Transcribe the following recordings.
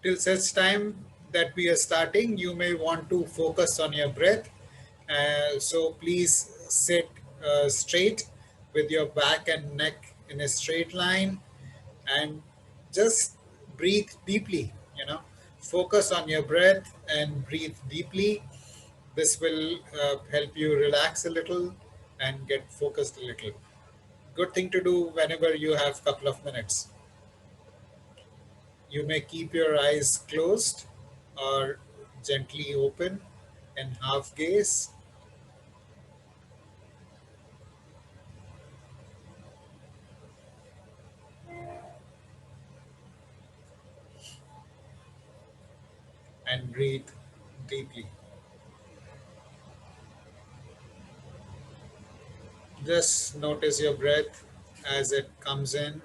Till such time that we are starting, you may want to focus on your breath. So please sit straight with your back and neck in a straight line and just breathe deeply. Focus on your breath and breathe deeply. This will help you relax a little and get focused a little. Good thing to do whenever you have a couple of minutes. You may keep your eyes closed or gently open and half gaze and breathe deeply. Just notice your breath as it comes in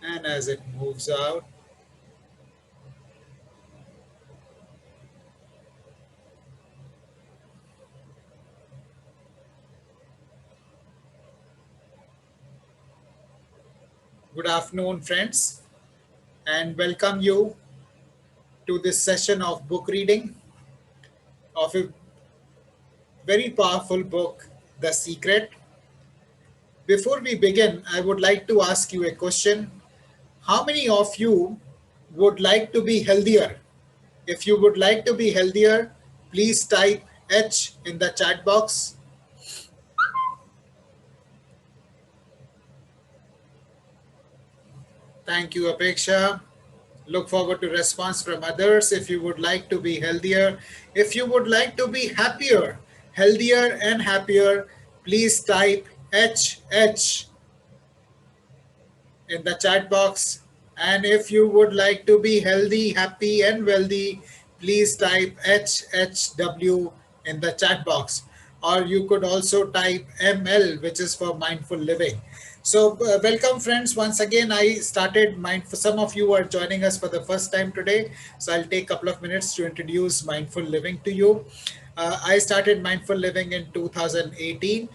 and as it moves out. Good afternoon, friends, and welcome you to this session of book reading of a very powerful book, The Secret. Before we begin, I would like to ask you a question. How many of you would like to be healthier? If you would like to be healthier, please type H in the chat box. Thank you, Apeksha. Look forward to response from others. If you would like to be healthier, if you would like to be happier, healthier and happier, please type HH in the chat box. And if you would like to be healthy, happy, and wealthy, please type HHW in the chat box. Or you could also type ML, which is for mindful living. So, welcome, friends. Once again, I started For some of you are joining us for the first time today. So, I'll take a couple of minutes to introduce mindful living to you. I started Mindful Living in 2018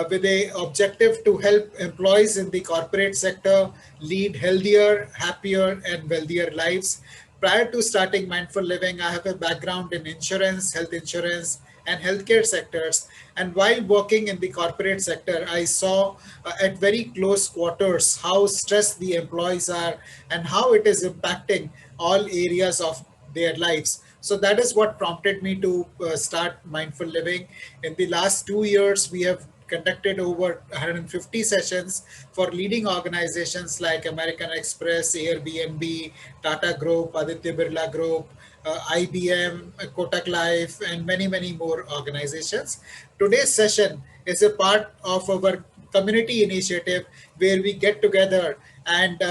with a objective to help employees in the corporate sector lead healthier, happier, and wealthier lives. Prior to starting Mindful Living, I have a background in insurance, health insurance, and healthcare sectors. And while working in the corporate sector, I saw at very close quarters how stressed the employees are and how it is impacting all areas of their lives. So that is what prompted me to start Mindful Living. In the last 2 years, we have conducted over 150 sessions for leading organizations like American Express, Airbnb, Tata Group, Aditya Birla Group, IBM, Kotak Life, and many, many more organizations. Today's session is a part of our community initiative where we get together and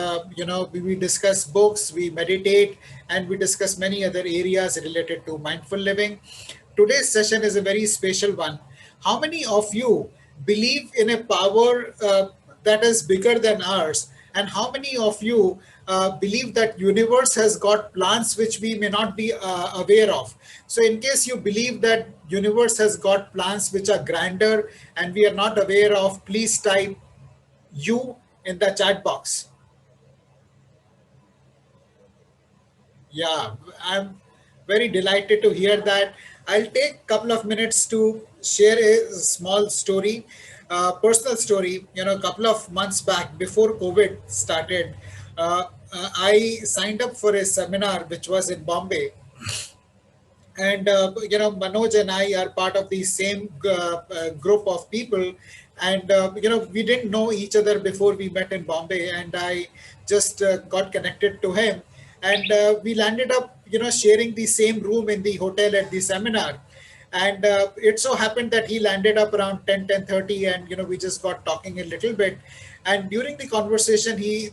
we discuss books, we meditate, and we discuss many other areas related to mindful living. Today's session is a very special one. How many of you believe in a power that is bigger than ours, and how many of you believe that universe has got plans which we may not be aware of? So in case you believe that universe has got plans which are grander and we are not aware of, please type U in the chat box. Yeah, I'm very delighted to hear that. I'll take a couple of minutes to share a small story, personal story. A couple of months back, before COVID started, I signed up for a seminar which was in Bombay. And Manoj and I are part of the same group of people, and we didn't know each other before we met in Bombay, and I just got connected to him, and we landed up sharing the same room in the hotel at the seminar. And it so happened that he landed up around 10:30, and we just got talking a little bit. And during the conversation, he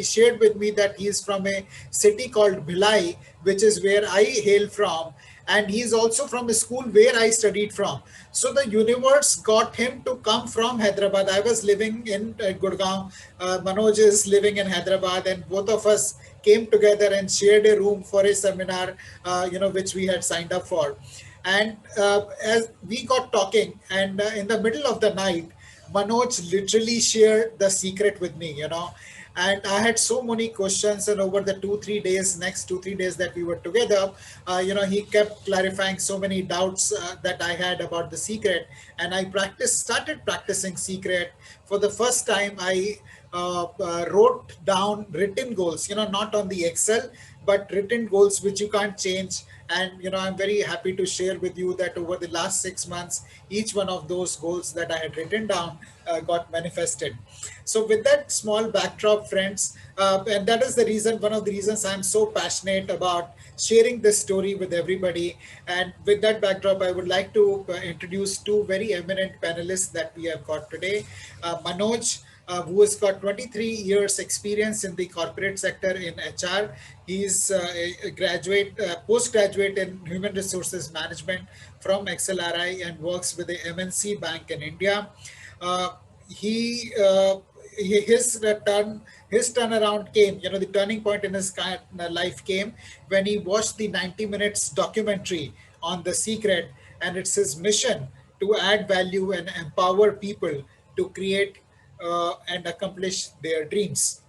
shared with me that he's from a city called Bhilai, which is where I hail from, and he's also from a school where I studied from. So the universe got him to come from Hyderabad. I was living in Gurgaon. Manoj is living in Hyderabad, and both of us came together and shared a room for a seminar, which we had signed up for. And as we got talking, and in the middle of the night, Manoj literally shared the secret with me. and I had so many questions. And over the 2 3 days, next 2 3 days that we were together, he kept clarifying so many doubts that I had about the secret. And I started practicing secret. For the first time, I wrote down written goals, not on the Excel, but written goals which you can't change. And I'm very happy to share with you that over the last 6 months, each one of those goals that I had written down got manifested. So with that small backdrop, friends, and that is the reason, one of the reasons I'm so passionate about sharing this story with everybody. And with that backdrop, I would like to introduce two very eminent panelists that we have got today. Manoj, who has got 23 years experience in the corporate sector in HR. He's a graduate, postgraduate in human resources management from XLRI and works with the MNC Bank in India. Uh, he his his turnaround came, the turning point in his life came when he watched the 90 minutes documentary on The Secret. And it's his mission to add value and empower people to create and accomplish their dreams.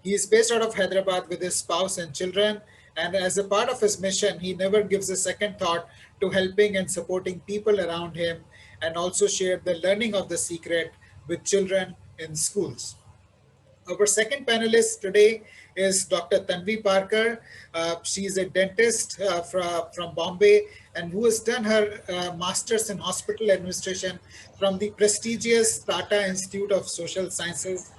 He is based out of Hyderabad with his spouse and children. And as a part of his mission, he never gives a second thought to helping and supporting people around him, and also share the learning of The Secret with children in schools. Our second panelist today is Dr. Tanvi Parker. She's a dentist from Bombay, and who has done her master's in hospital administration from the prestigious Tata Institute of Social Sciences.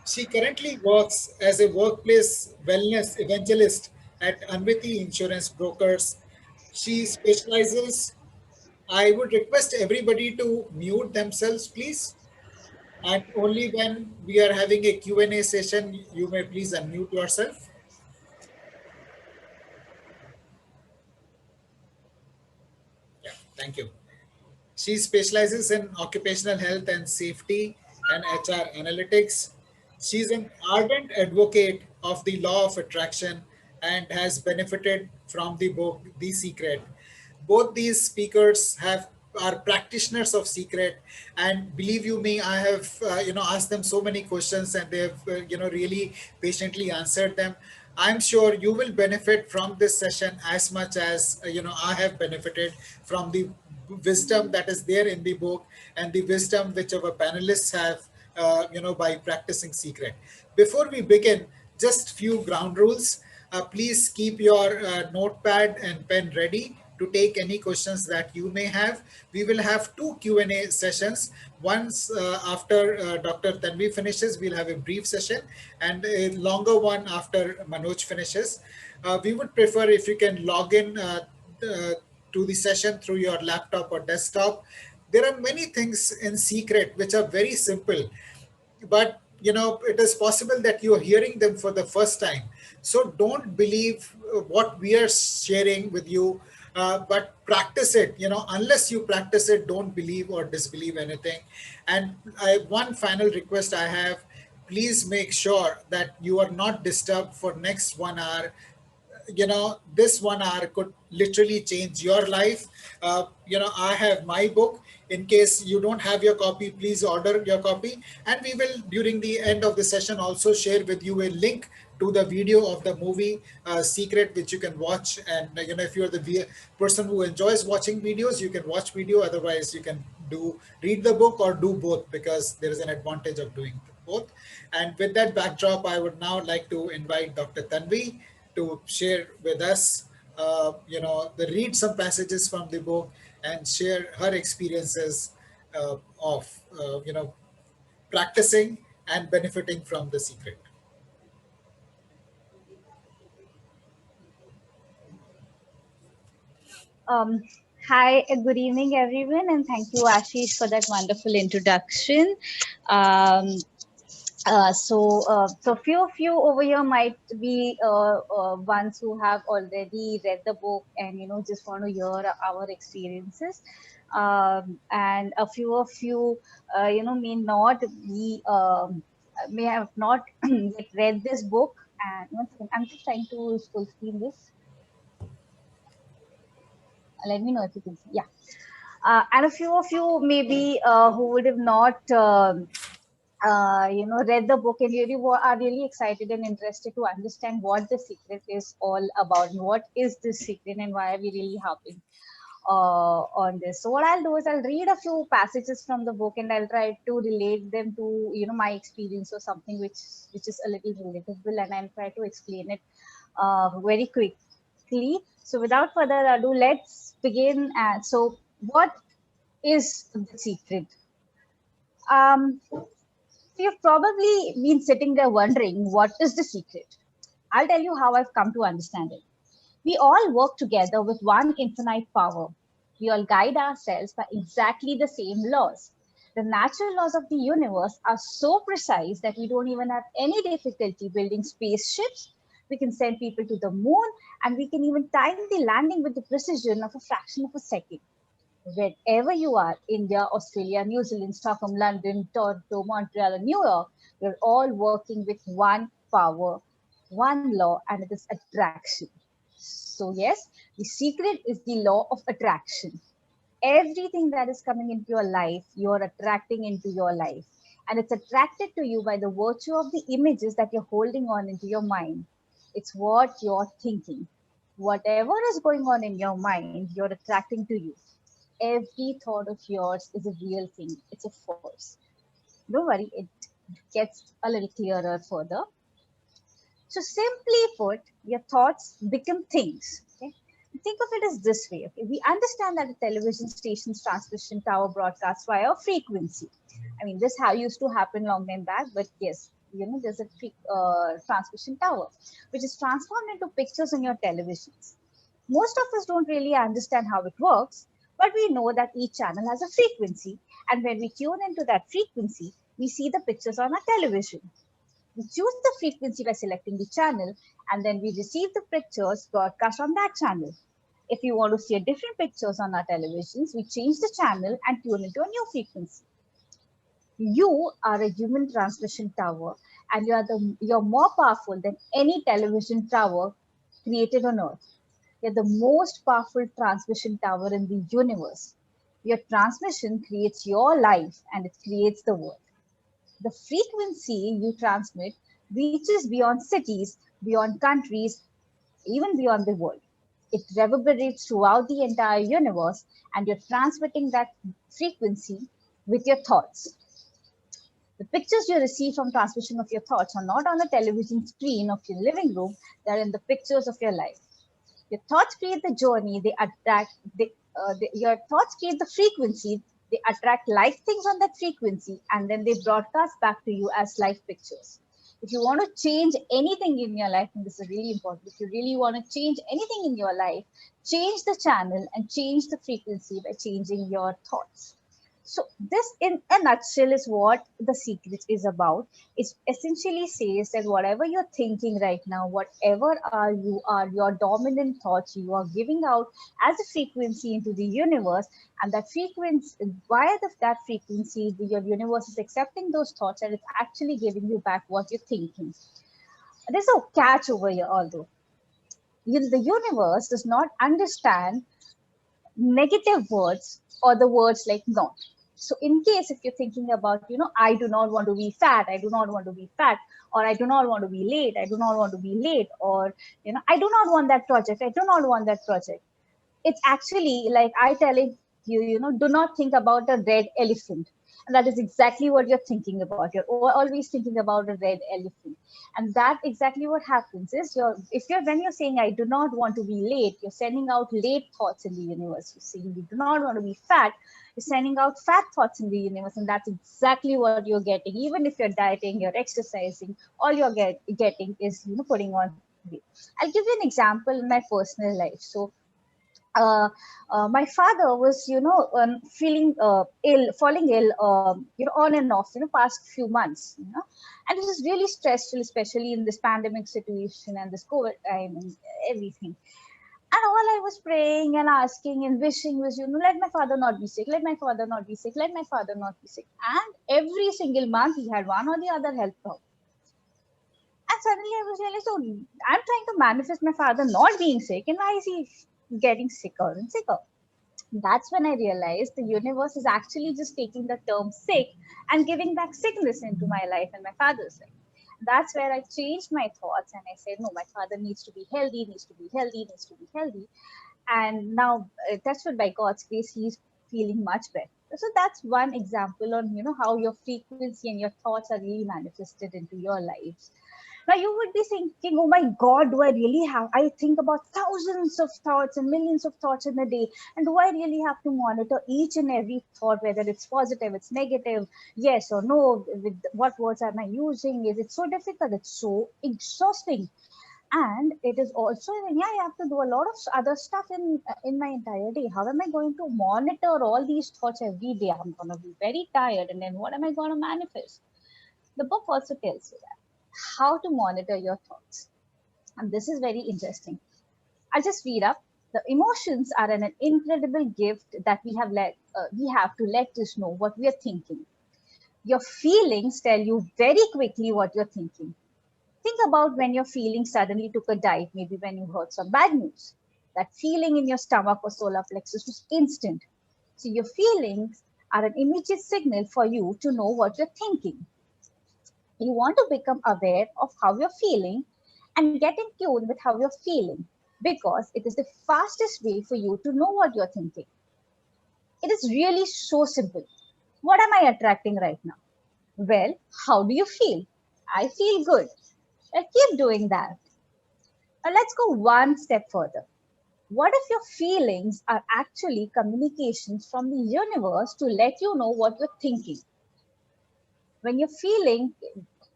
She currently works as a workplace wellness evangelist at Anviti Insurance Brokers. She specializes. I would request everybody to mute themselves, please. And only when we are having a Q&A session, you may please unmute yourself. Yeah, thank you. She specializes in occupational health and safety and HR analytics. She's an ardent advocate of the law of attraction and has benefited from the book The Secret. Both these speakers have are practitioners of secret, and believe you me, I have asked them so many questions, and they have really patiently answered them. I'm sure you will benefit from this session as much as I have benefited from the wisdom that is there in the book, and the wisdom which our panelists have by practicing secret. Before we begin, just few ground rules. Please keep your notepad and pen ready to take any questions that you may have. We will have two Q&A sessions. Once after Dr. Tanvi finishes, we'll have a brief session, and a longer one after Manoj finishes. We would prefer if you can log in uh, to the session through your laptop or desktop. There are many things in secret which are very simple, but it is possible that you are hearing them for the first time. So don't believe what we are sharing with you, but practice it. Unless you practice it, don't believe or disbelieve anything. And one final request I have: please make sure that you are not disturbed for next 1 hour. This 1 hour could literally change your life. I have my book. In case you don't have your copy, please order your copy, and we will during the end of the session also share with you a link to the video of the movie Secret, which you can watch. And if you're the person who enjoys watching videos, you can watch video. Otherwise, you can do read the book or do both, because there is an advantage of doing both. And with that backdrop, I would now like to invite Dr. Tanvi to share with us, read some passages from the book and share her experiences of, practicing and benefiting from The Secret. Um, Hi, good evening, everyone, and thank you, Ashish, for that wonderful introduction. Um, so few of you over here might be ones who have already read the book and just want to hear our experiences. And a few of you, may not be may have not yet read this book. And one second, I'm just trying to full screen this. Let me know if you can see. Yeah. And a few of you maybe who would have not. read the book and really are really excited and interested to understand what the secret is all about, and what is this secret, and why are we really harping on this. So what I'll do is I'll read a few passages from the book, and I'll try to relate them to my experience, or something which is a little relatable, and I'll try to explain it very quickly. So without further ado, let's begin. So what is the secret? Um, You've probably been sitting there wondering, what is the secret? I'll tell you how I've come to understand it. We all work together with one infinite power. We all guide ourselves by exactly the same laws. The natural laws of the universe are so precise that we don't even have any difficulty building spaceships. We can send people to the moon, and we can even time the landing with the precision of a fraction of a second. Wherever you are, India, Australia, New Zealand, Stockholm, London, Toronto, Montreal, and New York, we're all working with one power, one law, and it is attraction. So, yes, the secret is the law of attraction. Everything that is coming into your life, you're attracting into your life. And it's attracted to you by the virtue of the images that you're holding on into your mind. It's what you're thinking. Whatever is going on in your mind, you're attracting to you. Every thought of yours is a real thing. It's a force. Don't worry, it gets a little clearer further. So simply put, your thoughts become things. Okay? Think of it as this way. Okay? We understand that a television station's transmission tower broadcasts via frequency. I mean, this used to happen long time back, but yes, there's a transmission tower, which is transformed into pictures on your televisions. Most of us don't really understand how it works, but we know that each channel has a frequency, and when we tune into that frequency, we see the pictures on our television. We choose the frequency by selecting the channel, and then we receive the pictures broadcast on that channel. If we want to see different pictures on our televisions, we change the channel and tune into a new frequency. You are a human transmission tower, and you're more powerful than any television tower created on Earth. You're the most powerful transmission tower in the universe. Your transmission creates your life, and it creates the world. The frequency you transmit reaches beyond cities, beyond countries, even beyond the world. It reverberates throughout the entire universe, and you're transmitting that frequency with your thoughts. The pictures you receive from transmission of your thoughts are not on the television screen of your living room, they're in the pictures of your life. Your thoughts create the journey, your thoughts create the frequency, they attract live things on that frequency, and then they broadcast back to you as live pictures. If you want to change anything in your life, and this is really important, if you really want to change anything in your life, change the channel and change the frequency by changing your thoughts. So this, in a nutshell, is what the secret is about. It essentially says that whatever you're thinking right now, whatever your dominant thoughts, you are giving out as a frequency into the universe, and that frequency, via that frequency, your universe is accepting those thoughts, and it's actually giving you back what you're thinking. There's a catch over here, although. The universe does not understand negative words or the words like not. So in case if you're thinking about, I do not want to be fat, I do not want to be fat, or I do not want to be late, I do not want to be late, or, I do not want that project, I do not want that project. It's actually like I telling you, do not think about a red elephant. And that is exactly what you're thinking about. You're always thinking about a red elephant. And that exactly what happens is when you're saying, I do not want to be late, you're sending out late thoughts in the universe. You're saying you do not want to be fat, you're sending out fat thoughts in the universe. And that's exactly what you're getting. Even if you're dieting, you're exercising, all you're getting is, putting on weight. I'll give you an example in my personal life. So uh, my father was, feeling ill, falling ill, on and off, past few months, and it was really stressful, especially in this pandemic situation and this COVID time and everything. And all I was praying and asking and wishing was, let my father not be sick, let my father not be sick, let my father not be sick. And every single month he had one or the other health problem. And suddenly I was realized, oh, I'm trying to manifest my father not being sick, and why is he getting sicker and sicker? That's when I realized the universe is actually just taking the term sick and giving back sickness into my life and my father's life. That's where I changed my thoughts and I said, no, my father needs to be healthy, needs to be healthy, needs to be healthy. And now, touched by God's grace, he's feeling much better. So that's one example on how your frequency and your thoughts are really manifested into your lives. Now you would be thinking, oh my God, do I really have? I think about thousands of thoughts and millions of thoughts in a day. And do I really have to monitor each and every thought, whether it's positive, it's negative, yes or no? With what words am I using? Is it so difficult? It's so exhausting. And it is also, yeah, I have to do a lot of other stuff in my entire day. How am I going to monitor all these thoughts every day? I'm going to be very tired. And then what am I going to manifest? The book also tells you that how to monitor your thoughts. And this is very interesting. I'll just read up. The emotions are an incredible gift that we have to let us know what we are thinking. Your feelings tell you very quickly what you're thinking. Think about when your feelings suddenly took a dive, maybe when you heard some bad news. That feeling in your stomach or solar plexus was instant. So your feelings are an immediate signal for you to know what you're thinking. You want to become aware of how you're feeling and get in tune with how you're feeling, because it is the fastest way for you to know what you're thinking. It is really so simple. What am I attracting right now? Well, how do you feel? I feel good. I keep doing that. Now let's go one step further. What if your feelings are actually communications from the universe to let you know what you're thinking? When you're feeling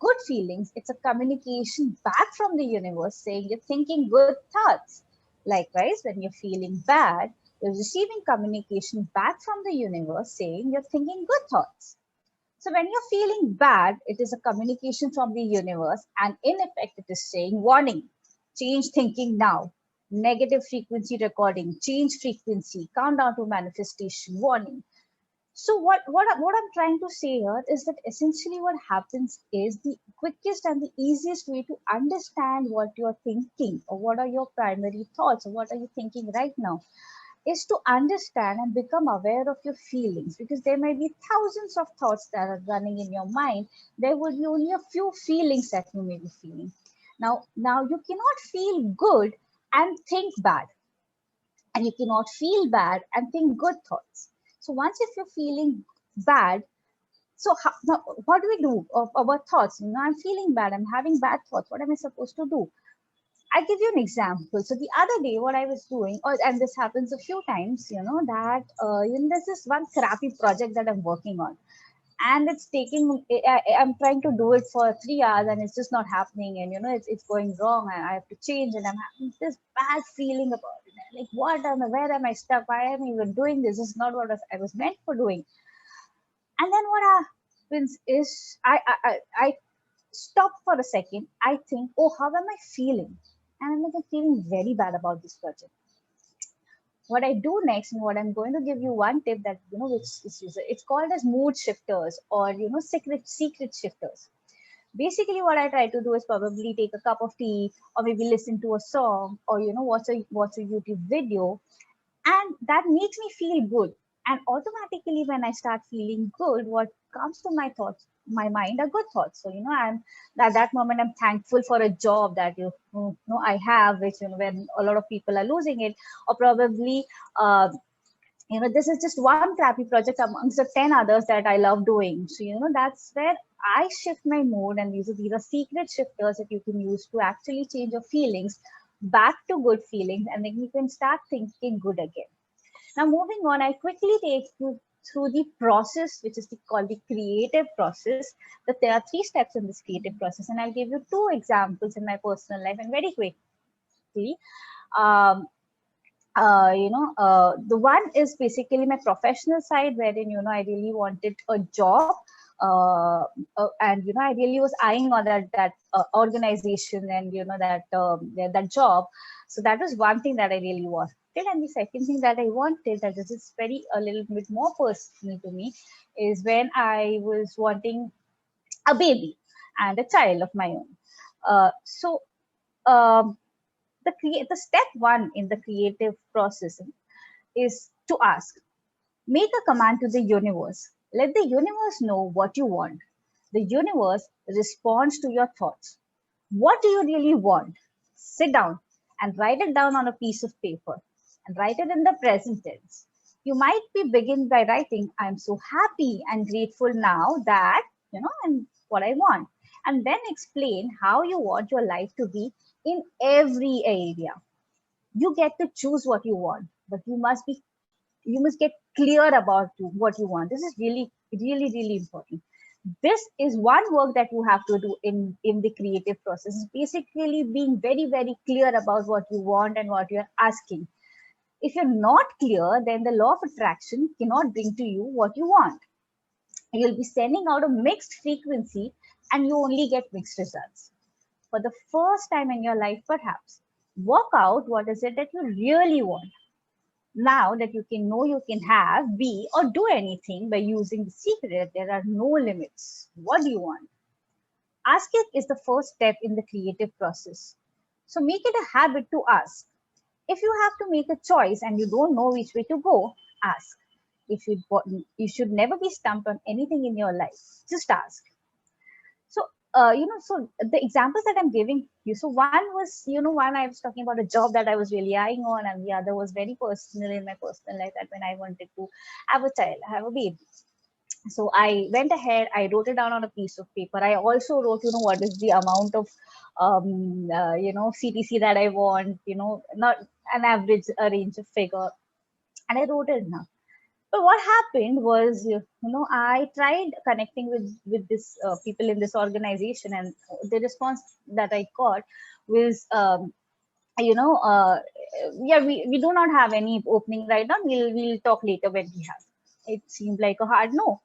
good feelings, it's a communication back from the universe saying you're thinking good thoughts. Likewise, when you're feeling bad, you're receiving communication back from the universe saying you're thinking good thoughts. So when you're feeling bad, it is a communication from the universe, and in effect, it is saying warning, change thinking now. Negative frequency recording, change frequency, countdown to manifestation, warning. So what I'm trying to say here is that essentially what happens is the quickest and the easiest way to understand what you're thinking or what are your primary thoughts or what are you thinking right now is to understand and become aware of your feelings, because there may be thousands of thoughts that are running in your mind. There would be only a few feelings that you may be feeling. Now you cannot feel good and think bad, and you cannot feel bad and think good thoughts. So once if you're feeling bad, so now, what do we do of our thoughts? I'm feeling bad, I'm having bad thoughts, what am I supposed to do? I give you an example. So the other day, what I was doing, and this happens a few times, that there's this one crappy project that I'm working on, and it's taking. I'm trying to do it for 3 hours, and it's just not happening, and it's going wrong, and I have to change, and I'm having this bad feeling about it. Like, where am I stuck? Why am I even doing this? This is not what I was meant for doing. And then what happens is I stop for a second. I think, oh, how am I feeling? And I'm like, feeling very bad about this project. What I do next, and what I'm going to give you one tip that which is it's called as mood shifters, or secret shifters. Basically, what I try to do is probably take a cup of tea, or maybe listen to a song, or watch a YouTube video, and that makes me feel good. And automatically when I start feeling good, what comes to my mind are good thoughts. So I'm at that moment I'm thankful for a job that I have, which when a lot of people are losing it, or probably uh, this is just one crappy project amongst the 10 others that I love doing. So that's where I shift my mood, and these are secret shifters that you can use to actually change your feelings back to good feelings, and then you can start thinking good again. Now, moving on, I quickly take you through the process, which is called the creative process. That there are 3 steps in this creative process, and I'll give you 2 examples in my personal life, and very quickly. Um, the one is basically my professional side, wherein I really wanted a job, and I really was eyeing on that organization, and that job. So that was one thing that I really wanted. And the second thing that I wanted, that is just very a little bit more personal to me, is when I was wanting a baby and a child of my own. So um, the step one in the creative process is to ask. Make a command to the universe. Let the universe know what you want. The universe responds to your thoughts. What do you really want? Sit down and write it down on a piece of paper and write it in the present tense. You might be begin by writing, I'm so happy and grateful now that, and what I want. And then explain how you want your life to be in every area. You get to choose what you want, but you must get clear about what you want. This is really, really, really important. This is one work that you have to do in the creative process. It's basically being very, very clear about what you want and what you're asking. If you're not clear, then the law of attraction cannot bring to you what you want. You'll be sending out a mixed frequency and you only get mixed results. For the first time in your life, perhaps, work out what is it that you really want. Now that you can know, you can have, be, or do anything by using the secret, there are no limits. What do you want? Ask it is the first step in the creative process. So make it a habit to ask. If you have to make a choice and you don't know which way to go, ask. If you should never be stumped on anything in your life. Just ask. So, so the examples that I'm giving you, so one was, one I was talking about a job that I was really eyeing on, and the other was very personal in my personal life, that when I wanted to have a child, have a baby. So I went ahead, I wrote it down on a piece of paper. I also wrote, what is the amount of, CTC that I want, not an average, a range of figure. And I wrote it down. But what happened was, I tried connecting with this people in this organization, and the response that I got was, you know, uh, yeah, we do not have any opening right now. We'll talk later when we have. It seemed like a hard no.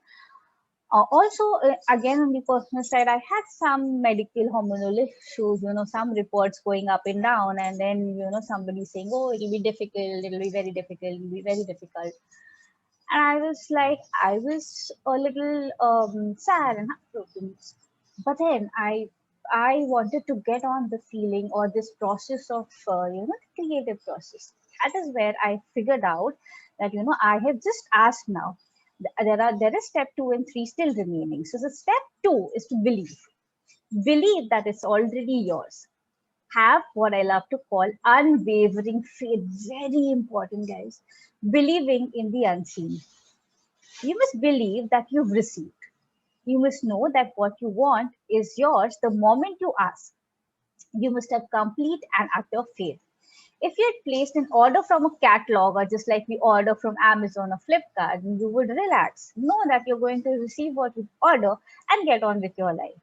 Also, again, on the personal side, I had some medical hormonal issues, some reports going up and down, and then, somebody saying, oh, it'll be difficult, it'll be very difficult, it'll be very difficult. And I was like, I was a little sad and heartbroken. But then I wanted to get on the feeling or this process of the creative process. That is where I figured out that I have just asked now. There is step 2 and 3 still remaining. So the step 2 is to believe that it's already yours. Have what I love to call unwavering faith. Very important, guys. Believing in the unseen. You must believe that you've received. You must know that what you want is yours the moment you ask. You must have complete and utter faith. If you had placed an order from a catalog, or just like we order from Amazon or Flipkart, you would relax, know that you're going to receive what you order and get on with your life.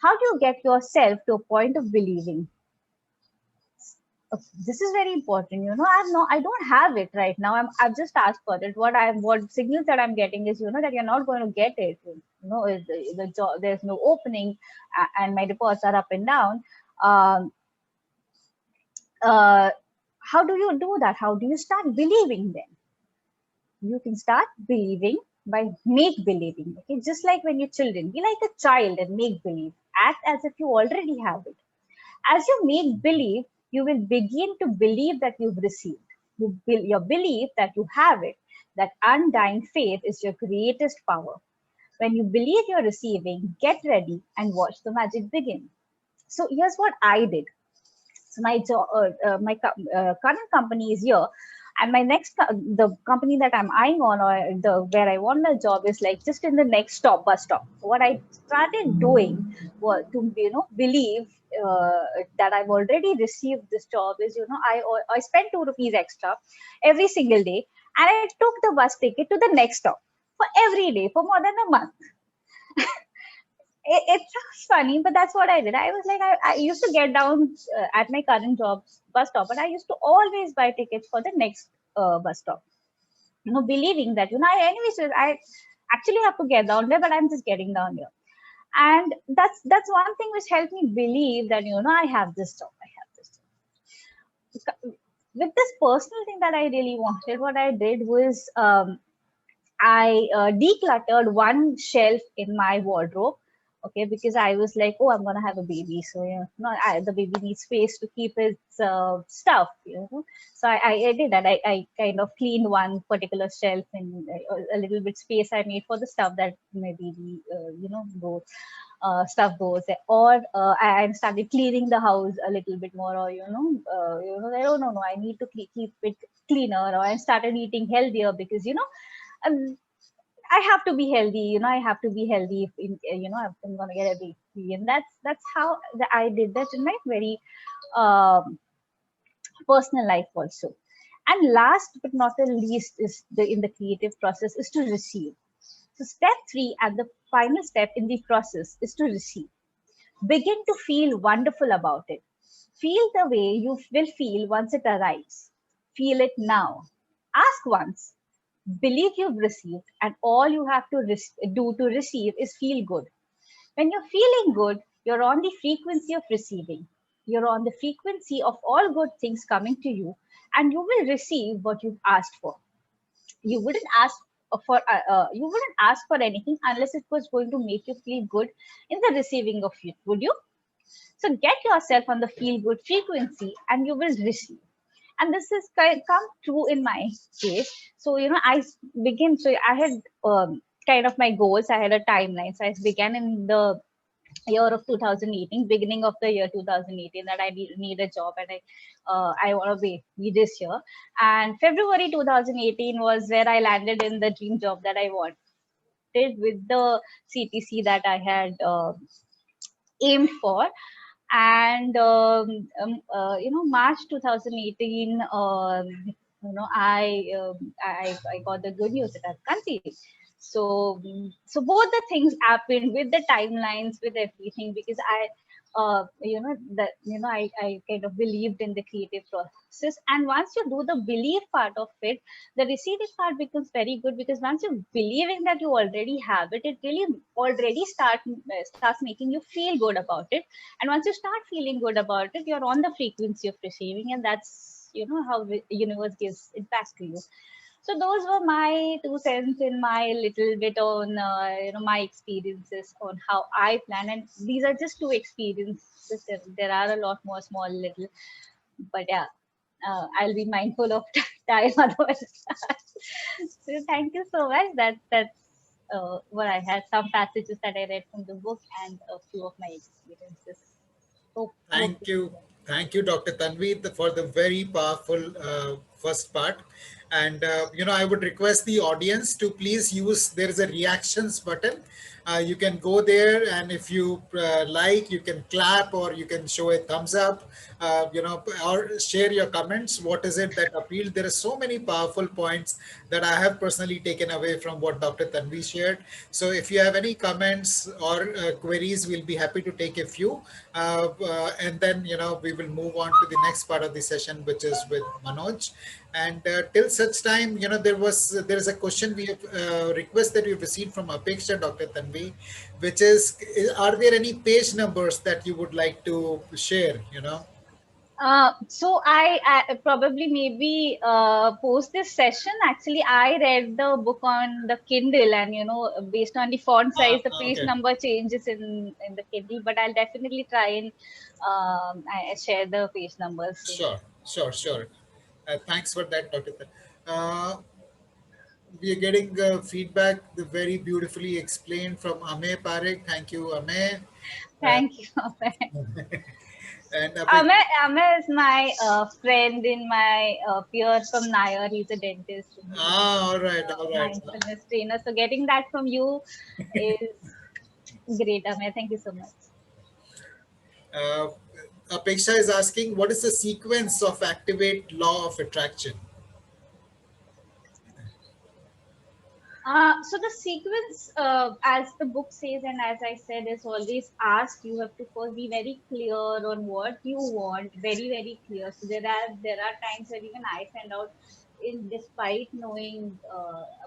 How do you get yourself to a point of believing? Okay, this is very important. I don't have it right now. I've just asked for it. What signals that I'm getting is, that you're not going to get it. The job, there's no opening, and my reports are up and down. Um, uh, how do you do that? How do you start believing then? You can start believing by make believing. Okay, just like when you're children, be like a child and make believe. Act as if you already have it. As you make believe, you will begin to believe that you've received. Your belief that you have it, that undying faith is your greatest power. When you believe you're receiving, get ready and watch the magic begin. So here's what I did. So my current company is here, and my the company that I'm eyeing on, or the where I want a job, is like just in the next bus stop. What I started doing was to believe that I've already received this job is I spent 2 rupees extra every single day, and I took the bus ticket to the next stop for every day for more than a month. It sounds funny, but that's what I did. I was like, I used to get down at my current job bus stop, but I used to always buy tickets for the next bus stop. Believing that anyways, I actually have to get down there, but I'm just getting down here. And that's one thing which helped me believe that I have this job. I have this job. With this personal thing that I really wanted, what I did was I decluttered one shelf in my wardrobe Okay, because I was like, oh, I'm gonna have a baby, so no, the baby needs space to keep its stuff, So I did that. I kind of cleaned one particular shelf and a little bit space I made for the stuff that my baby, go stuff goes, or I started cleaning the house a little bit more, or I don't know, I need to keep it cleaner, or I started eating healthier because um, I have to be healthy. I have to be healthy if I'm gonna get a baby, and that's how I did that in my very um, personal life also. And last but not the least is in the creative process is to receive. So step three and the final step in the process is to receive. Begin to feel wonderful about it. Feel the way you will feel once it arrives. Feel it now. Ask once. Believe you've received, and all you have to do to receive is feel good. When you're feeling good, you're on the frequency of receiving. You're on the frequency of all good things coming to you, and you will receive what you've asked for. You wouldn't ask for anything unless it was going to make you feel good in the receiving of it, would you? So get yourself on the feel good frequency and you will receive. And this is come true in my case. So, so I had kind of my goals, I had a timeline. So I began in the year of 2018, beginning of the year 2018, that I need a job, and I want to be this year. And February 2018 was where I landed in the dream job that I wanted with the CTC that I had aimed for. And March 2018, I got the good news that I've conceived. So both the things happened with the timelines, with everything, because I kind of believed in the creative process. And once you do the belief part of it, the receiving part becomes very good, because once you believe in that you already have it, it really already starts making you feel good about it. And once you start feeling good about it, you're on the frequency of receiving, and that's how the universe gives it back to you. So those were my 2 cents in my little bit on my experiences on how I plan. And these are just two experiences. There are a lot more small little, but yeah, I'll be mindful of time otherwise. So thank you so much. That's what I had. Some passages that I read from the book and a few of my experiences. Hope. Thank you. Thank you, Dr. Tanvi, for the very powerful first part. And, I would request the audience to please use, there is a reactions button. You can go there, and if you like, you can clap or you can show a thumbs up, or share your comments. What is it that appealed? There are so many powerful points that I have personally taken away from what Dr. Tanvi shared. So if you have any comments or queries, we'll be happy to take a few. And then, we will move on to the next part of the session, which is with Manoj. And till such time, there is a question we have request that we've received from Apeksha, Dr. Tanvi, which is, are there any page numbers that you would like to share? So I probably maybe post this session. Actually, I read the book on the Kindle, and based on the font size, the page Okay. number changes in the Kindle. But I'll definitely try and share the page numbers soon. Sure, sure, sure. Thanks for that, Dr. We are getting feedback very beautifully explained from Amey Parekh. Thank you, Amey. Uh, Thank you. and Ame is my friend in my peer from Nair. He's a dentist. And he's all right, a all right. mindfulness trainer. So getting that from you is great, Ame. Thank you so much. Uh, Apeksha is asking, what is the sequence of activate law of attraction? So the sequence, as the book says, and as I said, is always ask. You have to first be very clear on what you want, very very clear. So there are times where even I send out, in despite knowing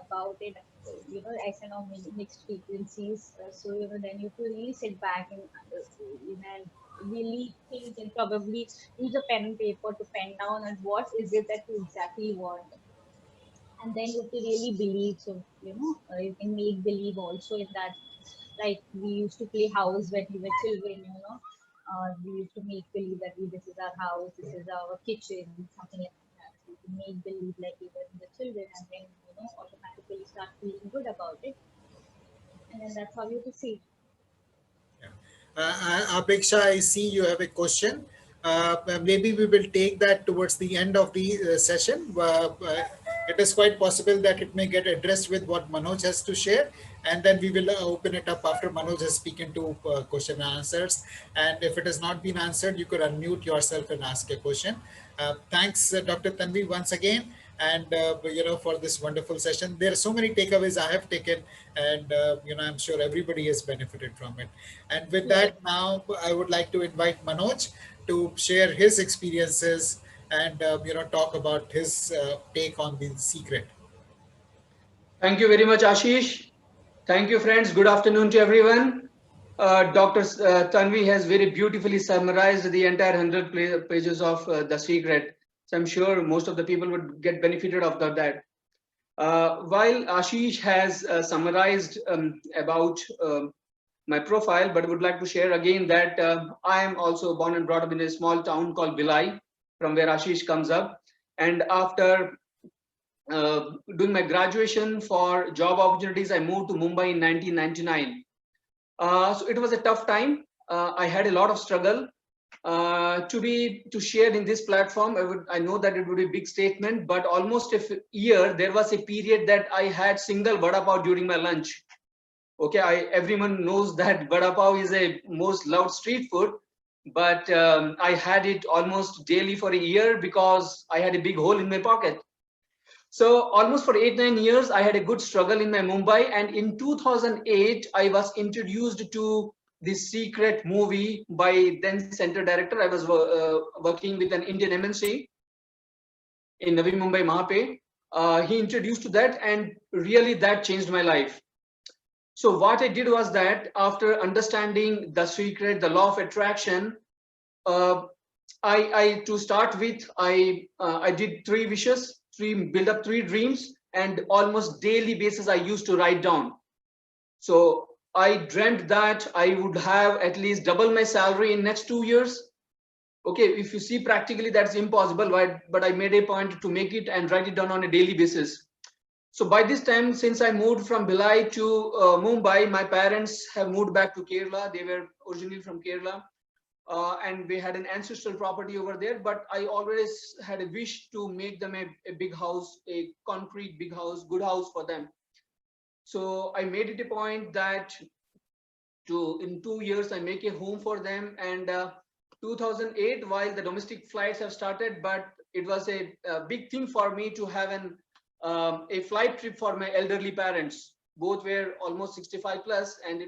about it, I send out mixed frequencies. So then you have to really sit back and really think and probably use a pen and paper to pen down on what is it that you exactly want, and then you have to really believe. So you can make believe also in that. Like we used to play house when we were children, we used to make believe that this is our house, this is our kitchen, something like that. We used to make believe like we were the children, and then automatically start feeling good about it, and then that's how you to see. Yeah. Apeksha, I see you have a question. Maybe we will take that towards the end of the session. It is quite possible that it may get addressed with what Manoj has to share, and then we will open it up after Manoj has spoken to question and answers. And if it has not been answered, you could unmute yourself and ask a question. Thanks, Dr. Tanvi, once again, and for this wonderful session. There are so many takeaways I have taken, and I'm sure everybody has benefited from it. And with Yes. that, now I would like to invite Manoj to share his experiences and talk about his take on the secret. Thank you very much, Ashish. Thank you, friends. Good afternoon to everyone. Dr. Tanvi has very beautifully summarized the entire 100 pages of The Secret. So I'm sure most of the people would get benefited of that. While Ashish has summarized about my profile, but would like to share again that I am also born and brought up in a small town called Bhilai, from where Ashish comes up. And after doing my graduation for job opportunities, I moved to Mumbai in 1999. So it was a tough time. I had a lot of struggle. To share in this platform, I know that it would be a big statement, but almost a year there was a period that I had single vada pav during my lunch. Okay, everyone knows that vada pav is a most loved street food, but I had it almost daily for a year because I had a big hole in my pocket. So almost for 8-9 years, I had a good struggle in my Mumbai. And in 2008, I was introduced to The Secret movie by then center director. I was working with an Indian MNC in Navi Mumbai, Mahape. He introduced to that, and really that changed my life. So what I did was that after understanding The Secret, the law of attraction, to start with, I did 3 wishes, build up 3 dreams, and almost daily basis I used to write down. So I dreamt that I would have at least double my salary in next 2 years. Okay, if you see practically that's impossible, but I made a point to make it and write it down on a daily basis. So by this time, since I moved from Bhilai to Mumbai, my parents have moved back to Kerala. They were originally from Kerala. And we had an ancestral property over there, but I always had a wish to make them a big house, a concrete big house, good house for them. So I made it a point that in 2 years I make a home for them. And 2008, while the domestic flights have started, but it was a big thing for me to have a flight trip for my elderly parents. Both were almost 65 plus, and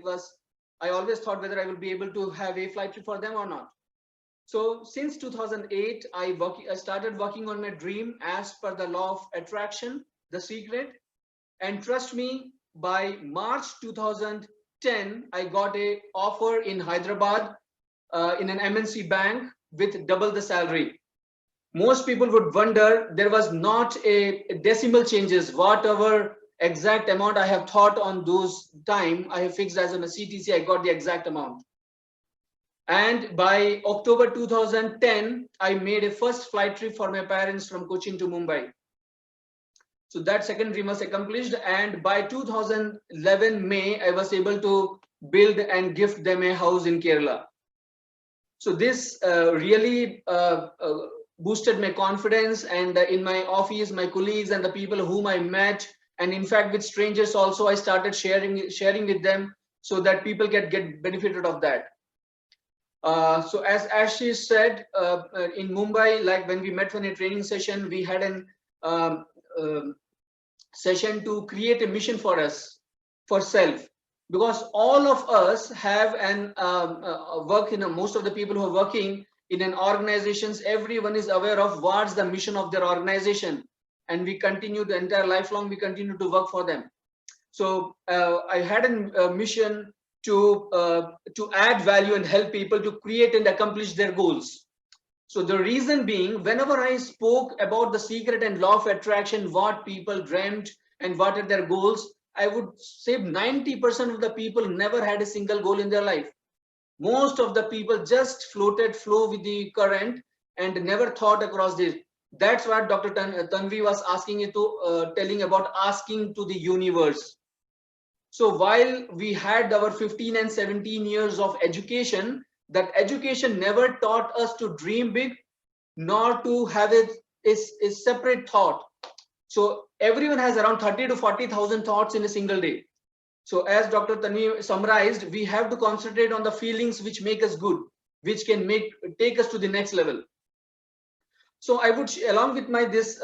I always thought whether I will be able to have a flight trip for them or not. So since 2008, I started working on my dream as per the law of attraction, The Secret. And trust me, by March 2010, I got a offer in Hyderabad in an MNC bank with double the salary. Most people would wonder, there was not a decimal changes. Whatever exact amount I have thought on those time, I have fixed as on a CTC, I got the exact amount. And by October 2010, I made a first flight trip for my parents from Cochin to Mumbai. So that second dream was accomplished. And by 2011 May, I was able to build and gift them a house in Kerala. So this really boosted my confidence, and in my office, my colleagues and the people whom I met, and in fact with strangers also, I started sharing with them so that people get benefited of that. So as she said, in Mumbai, like when we met for a training session, we had an session to create a mission for us, for self, because all of us have an work in most of the people who are working in an organizations, everyone is aware of what's the mission of their organization, and we continue the entire lifelong, we continue to work for them. So I had a mission to add value and help people to create and accomplish their goals. So the reason being, whenever I spoke about The Secret and law of attraction, what people dreamt and what are their goals, I would say 90% of the people never had a single goal in their life. Most of the people just flow with the current and never thought across this. That's what Dr. Tanvi was asking you to telling about asking to the universe. So while we had our 15 and 17 years of education, that education never taught us to dream big, nor to have a separate thought. So everyone has around 30 to 40,000 thoughts in a single day. So as Dr. Tanvi summarized, we have to concentrate on the feelings which make us good, which can take us to the next level. So I would, along with my this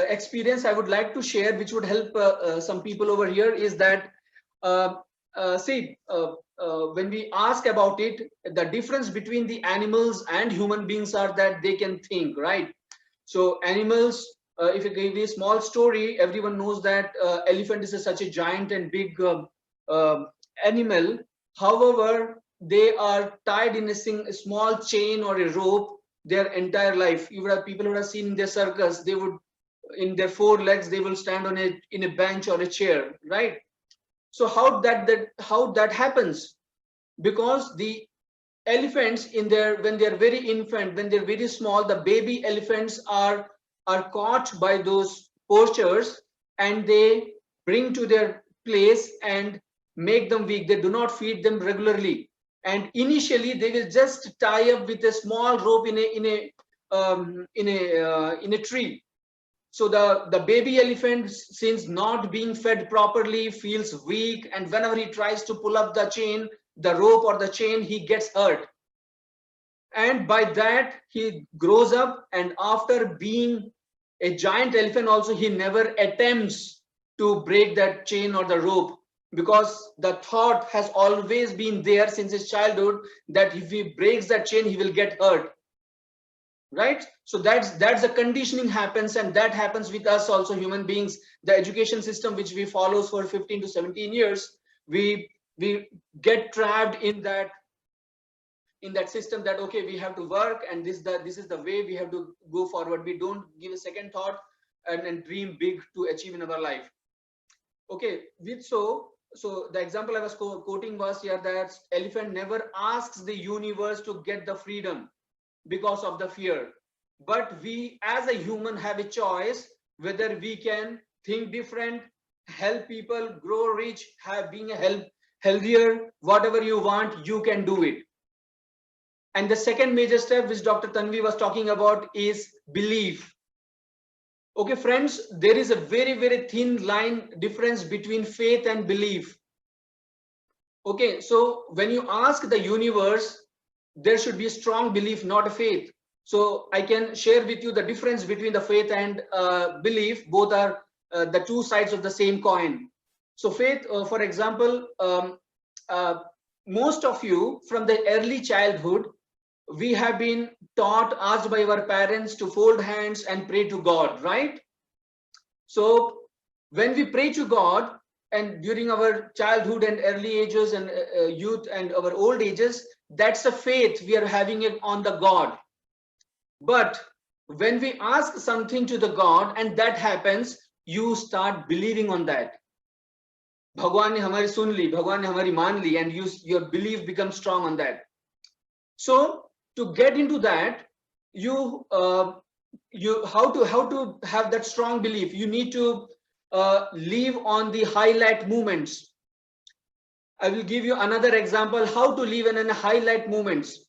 experience, I would like to share, which would help some people over here, is that when we ask about it, the difference between the animals and human beings are that they can think, right? So animals, if you give a small story, everyone knows that elephant is such a giant and big animal. However, they are tied in a small chain or a rope their entire life. You would have people who have seen in their circus, they would, in their 4 legs, they will stand on in a bench or a chair, right? So how that happens? Because the elephants when they're very infant, when they're very small, the baby elephants are caught by those poachers, and they bring to their place and make them weak. They do not feed them regularly, and initially they will just tie up with a small rope in a tree. So the baby elephant, since not being fed properly, feels weak, and whenever he tries to pull up the chain, the rope or the chain, he gets hurt. And by that he grows up, and after being a giant elephant also, he never attempts to break that chain or the rope, because the thought has always been there since his childhood that if he breaks that chain, he will get hurt, right? So that's the conditioning happens, and that happens with us also, human beings. The education system which we follow for 15 to 17 years, we get trapped in that system, that okay, we have to work, and this is the way we have to go forward. We don't give a second thought and dream big to achieve in our life. Okay, so the example I was quoting was here, that elephant never asks the universe to get the freedom because of the fear, but we as a human have a choice whether we can think different, help people grow rich, being healthier, whatever you want, you can do it. And the second major step which Dr. Tanvi was talking about is belief. Okay, friends, there is a very, very thin line difference between faith and belief. Okay, so when you ask the universe, there should be a strong belief, not a faith. So I can share with you the difference between the faith and belief. Both are the two sides of the same coin. So faith, for example, most of you from the early childhood, we have been taught, asked by our parents to fold hands and pray to God, right? So when we pray to God, and during our childhood and early ages and youth and our old ages, that's a faith we are having it on the God. But when we ask something to the God and that happens, you start believing on that. Bhagwan ne hamari sun li, Bhagwan ne hamari maan li, and your belief becomes strong on that. So to get into that, you how to have that strong belief, you need to live on the highlight moments. I will give you another example how to live in highlight moments.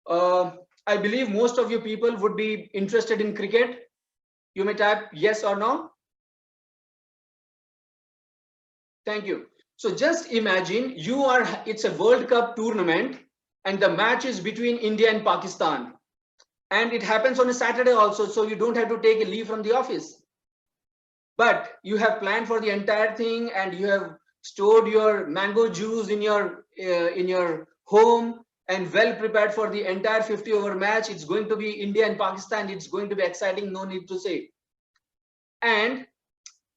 I believe most of you people would be interested in cricket. You may type yes or no. Thank you. So just imagine it's a World Cup tournament, and the match is between India and Pakistan, and it happens on a Saturday also, so you don't have to take a leave from the office, but you have planned for the entire thing, and you have stored your mango juice in your home, and well prepared for the entire 50-over match. It's going to be India and Pakistan. It's going to be exciting, no need to say. And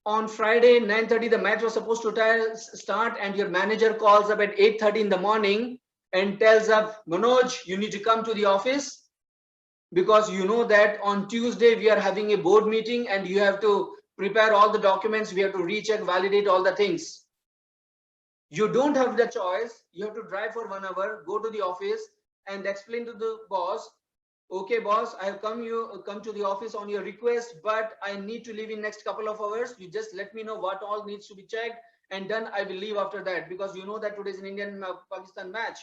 on Friday 9:30 the match was supposed to start, and your manager calls up at 8:30 in the morning and tells up, Manoj, you need to come to the office, because you know that on Tuesday we are having a board meeting and you have to prepare all the documents, we have to recheck, validate all the things. You don't have the choice. You have to drive for 1 hour, go to the office and explain to the boss, okay boss, I have come to the office on your request, but I need to leave in next couple of hours. You just let me know what all needs to be checked, and then I will leave after that, because you know that today is an Indian Pakistan match.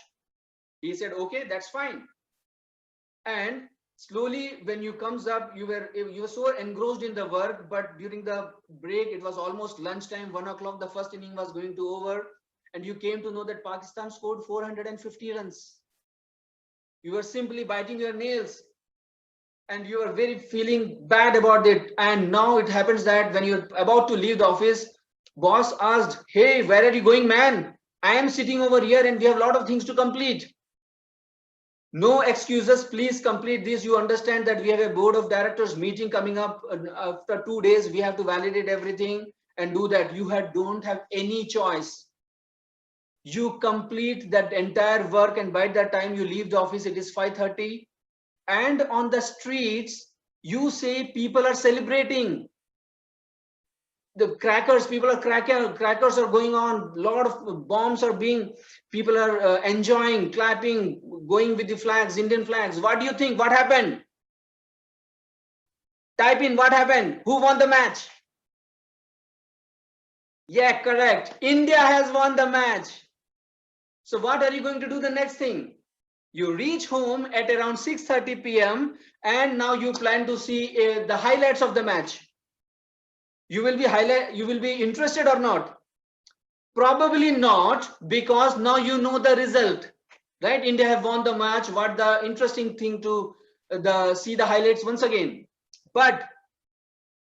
He said, okay, that's fine. And slowly when you comes up, you were so engrossed in the work, but during the break, it was almost lunchtime, 1 o'clock, the first inning was going to over, and you came to know that Pakistan scored 450 runs. You were simply biting your nails and you are very feeling bad about it. And now it happens that when you're about to leave the office, boss asked, hey, where are you going, man? I am sitting over here and we have a lot of things to complete. No excuses, please complete this. You understand that we have a board of directors meeting coming up after 2 days. We have to validate everything and do that. You don't have any choice. You complete that entire work, and by that time you leave the office, it is 5:30. And on the streets, you say people are celebrating. The crackers, people are crackers are going on, a lot of bombs are being, people are enjoying, clapping, going with the flags, Indian flags. What do you think? What happened? Type in what happened. Who won the match? Yeah, correct. India has won the match. So what are you going to do the next thing? You reach home at around 6:30 p.m. and now you plan to see the highlights of the match. You will be interested or not? Probably not, because now you know the result, right? India have won the match. What the interesting thing to see the highlights once again. But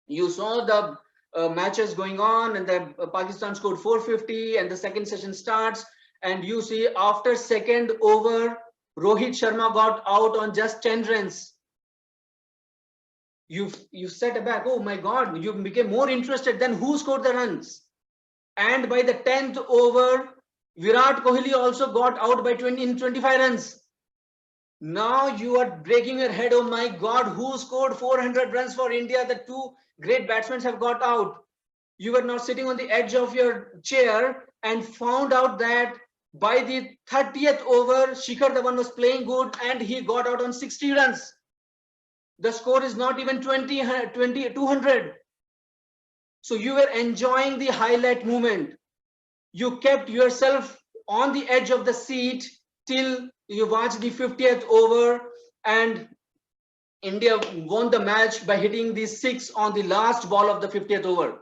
you saw the matches going on, and then Pakistan scored 450 and the second session starts, and you see after second over, Rohit Sharma got out on just 10 runs. You set back, oh my God, you became more interested than who scored the runs. And by the 10th over, Virat Kohli also got out by 25 runs. Now you are breaking your head, oh my God, who scored 400 runs for India? The two great batsmen have got out. You were now sitting on the edge of your chair and found out that by the 30th over, Shikhar Dhawan was playing good and he got out on 60 runs. The score is not even 200. So you were enjoying the highlight moment. You kept yourself on the edge of the seat till you watched the 50th over, and India won the match by hitting the 6 on the last ball of the 50th over.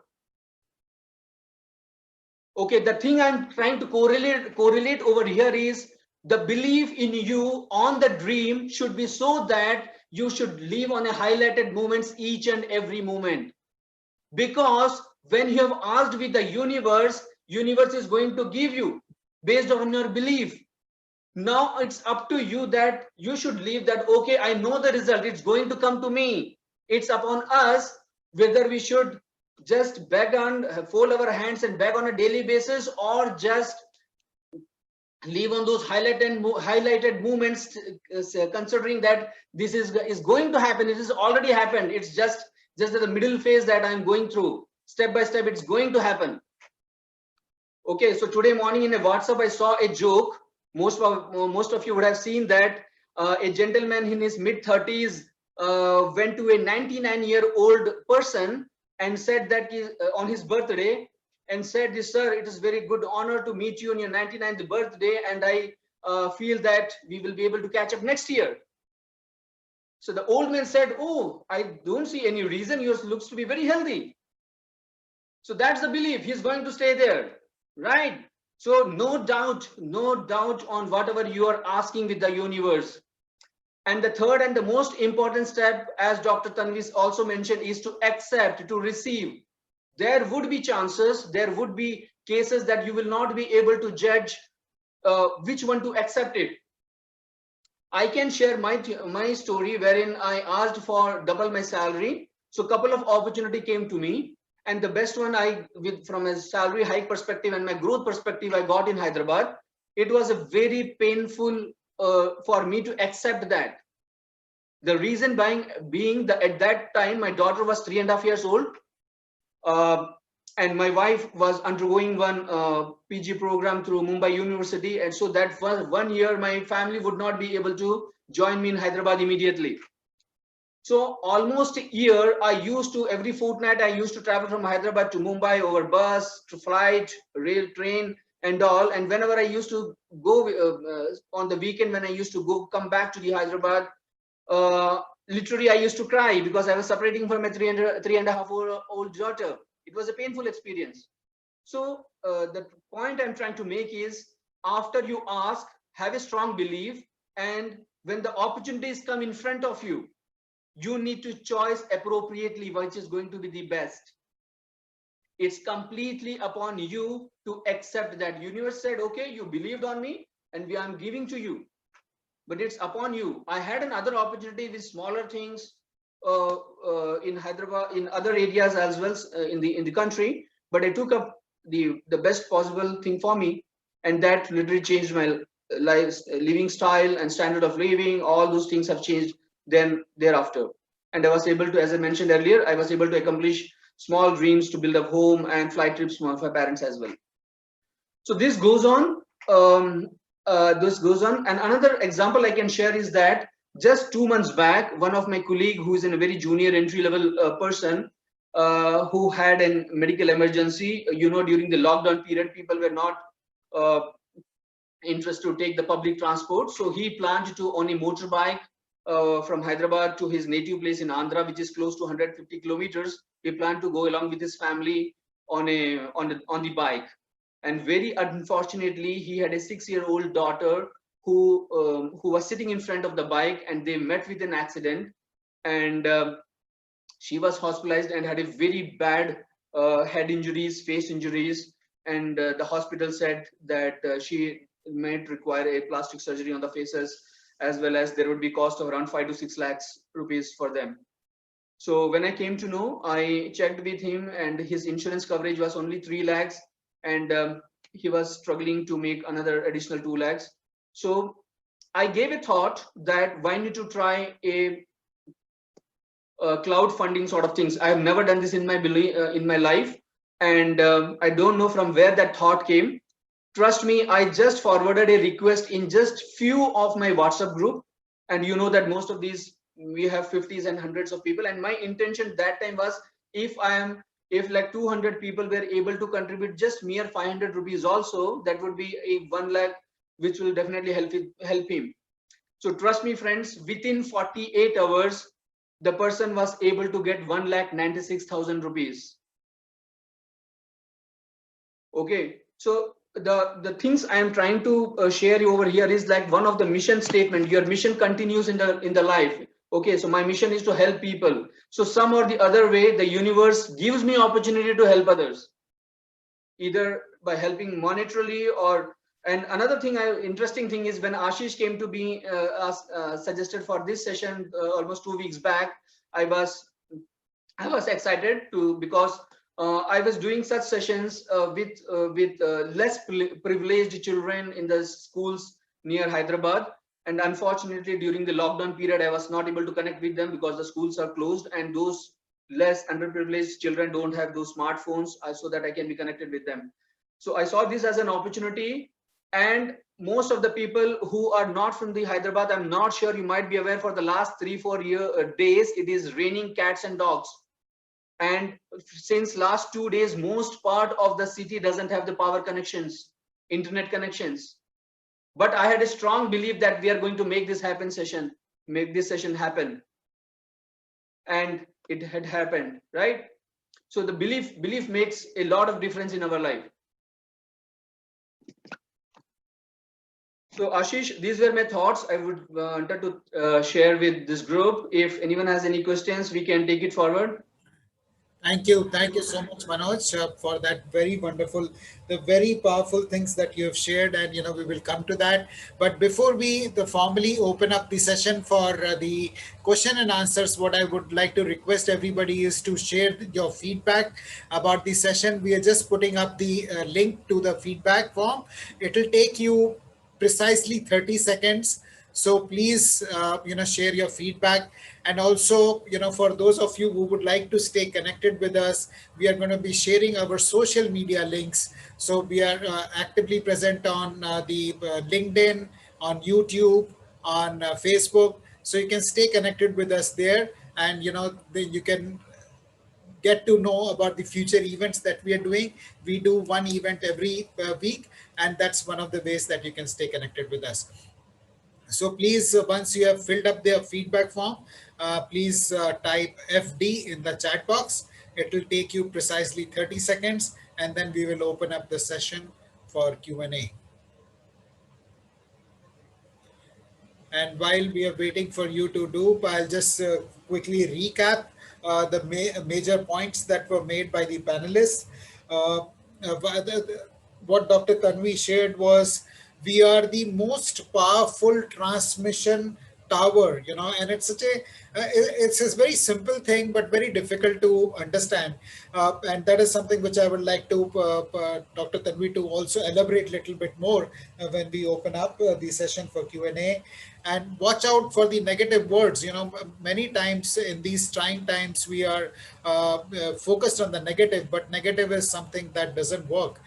Okay, the thing I'm trying to correlate over here is the belief in you on the dream should be so that you should live on a highlighted moments each and every moment. Because when you have asked with the universe is going to give you based on your belief. Now it's up to you that you should leave that, okay, I know the result, it's going to come to me. It's upon us whether we should just beg on, fold our hands and beg on a daily basis, or just live on those highlighted moments, considering that this is going to happen. It has already happened. It's just the middle phase that I'm going through. Step by step, it's going to happen. Okay, so today morning in a WhatsApp, I saw a joke. Most of you would have seen that a gentleman in his mid-30s went to a 99-year-old person and said that on his birthday, and said, this, sir, it is very good honor to meet you on your 99th birthday, and I feel that we will be able to catch up next year. So the old man said, oh, I don't see any reason. Yours looks to be very healthy. So that's the belief. He's going to stay there, right? So no doubt on whatever you are asking with the universe. And the third and the most important step, as Dr. Tanvi also mentioned, is to accept, to receive. There would be chances, there would be cases that you will not be able to judge which one to accept it. I can share my story wherein I asked for double my salary. So a couple of opportunity came to me, and the best one from a salary hike perspective and my growth perspective, I got in Hyderabad. It was a very painful for me to accept that. The reason being that at that time my daughter was 3.5 years old. and my wife was undergoing one PG program through Mumbai University, and so that for 1 year my family would not be able to join me in Hyderabad immediately. So almost a year, I used to, every fortnight, I used to travel from Hyderabad to Mumbai over bus, to flight, rail, train, and all. And whenever I used to go on the weekend, when I used to go come back to the Hyderabad, uh, literally I used to cry because I was separating from my 3.5-year-old daughter. It was a painful experience. So the point I'm trying to make is, after you ask, have a strong belief, and when the opportunities come in front of you, you need to choose appropriately which is going to be the best. It's completely upon you to accept that universe said, okay, you believed on me and I'm giving to you, but it's upon you. I had another opportunity with smaller things in Hyderabad, in other areas as well, in the country, but I took up the best possible thing for me, and that literally changed my life, living style and standard of living. All those things have changed then thereafter, and I was able to, as I mentioned earlier, I was able to accomplish small dreams to build a home and flight trips for my parents as well. So this goes on. This goes on, and another example I can share is that just 2 months back, one of my colleague, who is in a very junior entry level person, who had a medical emergency. During the lockdown period, people were not uh, interested to take the public transport, so he planned to own a motorbike from Hyderabad to his native place in Andhra, which is close to 150 kilometers. He planned to go along with his family on the bike, and very unfortunately, he had a 6-year-old daughter who was sitting in front of the bike, and they met with an accident, and she was hospitalized and had a very bad head injuries, face injuries, and the hospital said that she might require a plastic surgery on the faces, as well as there would be cost of around 5 to 6 lakhs rupees for them. So when I came to know, I checked with him, and his insurance coverage was only 3 lakhs, and he was struggling to make another additional 2 lakhs. So I gave a thought that why need to try a cloud funding sort of things. I have never done this in my life, and I don't know from where that thought came. Trust me, I just forwarded a request in just few of my WhatsApp group, and you know that most of these, we have 50s and hundreds of people, and my intention that time was, if like 200 people were able to contribute just mere 500 rupees also, that would be a 1 lakh, which will definitely help him. So trust me friends, within 48 hours the person was able to get 1,96,000 rupees. Okay, so the things I am trying to share you over here is like one of the mission statement. Your mission continues in the life. Okay, so my mission is to help people. So some or the other way, the universe gives me opportunity to help others, either by helping monetarily or. And another thing, interesting thing is, when Ashish came to be suggested for this session almost 2 weeks back, I was excited to, because I was doing such sessions with less privileged children in the schools near Hyderabad, and unfortunately during the lockdown period I was not able to connect with them because the schools are closed, and those less underprivileged children don't have those smartphones so that I can be connected with them. So I saw this as an opportunity, and most of the people who are not from the Hyderabad, I'm not sure, you might be aware, for the last 3-4 days it is raining cats and dogs, and since last 2 days most part of the city doesn't have the power connections, internet connections. But I had a strong belief that we are going to make this session happen, and it had happened, right? So the belief makes a lot of difference in our life. So Ashish, these were my thoughts I would wanted to share with this group. If anyone has any questions, we can take it forward. Thank you so much, Manoj, for that very wonderful, the very powerful things that you have shared, and we will come to that. But before we formally open up the session for the question and answers, what I would like to request everybody is to share your feedback about the session. We are just putting up the link to the feedback form. It will take you precisely 30 seconds So please, share your feedback. And also, for those of you who would like to stay connected with us, we are going to be sharing our social media links. So we are actively present on the LinkedIn, on YouTube, on Facebook. So you can stay connected with us there, and you can get to know about the future events that we are doing. We do one event every week, and that's one of the ways that you can stay connected with us. So please, once you have filled up the feedback form, please type FD in the chat box. It will take you precisely 30 seconds, and then we will open up the session for Q&A. And while we are waiting for you to do, I'll just quickly recap the major points that were made by the panelists. Uh, what Dr. Tanvi shared was, we are the most powerful transmission tower, and it's such a it's a very simple thing but very difficult to understand, and that is something which I would like to Dr. Tanvi to also elaborate a little bit more when we open up the session for Q&A. And watch out for the negative words. Many times in these trying times we are focused on the negative, but negative is something that doesn't work.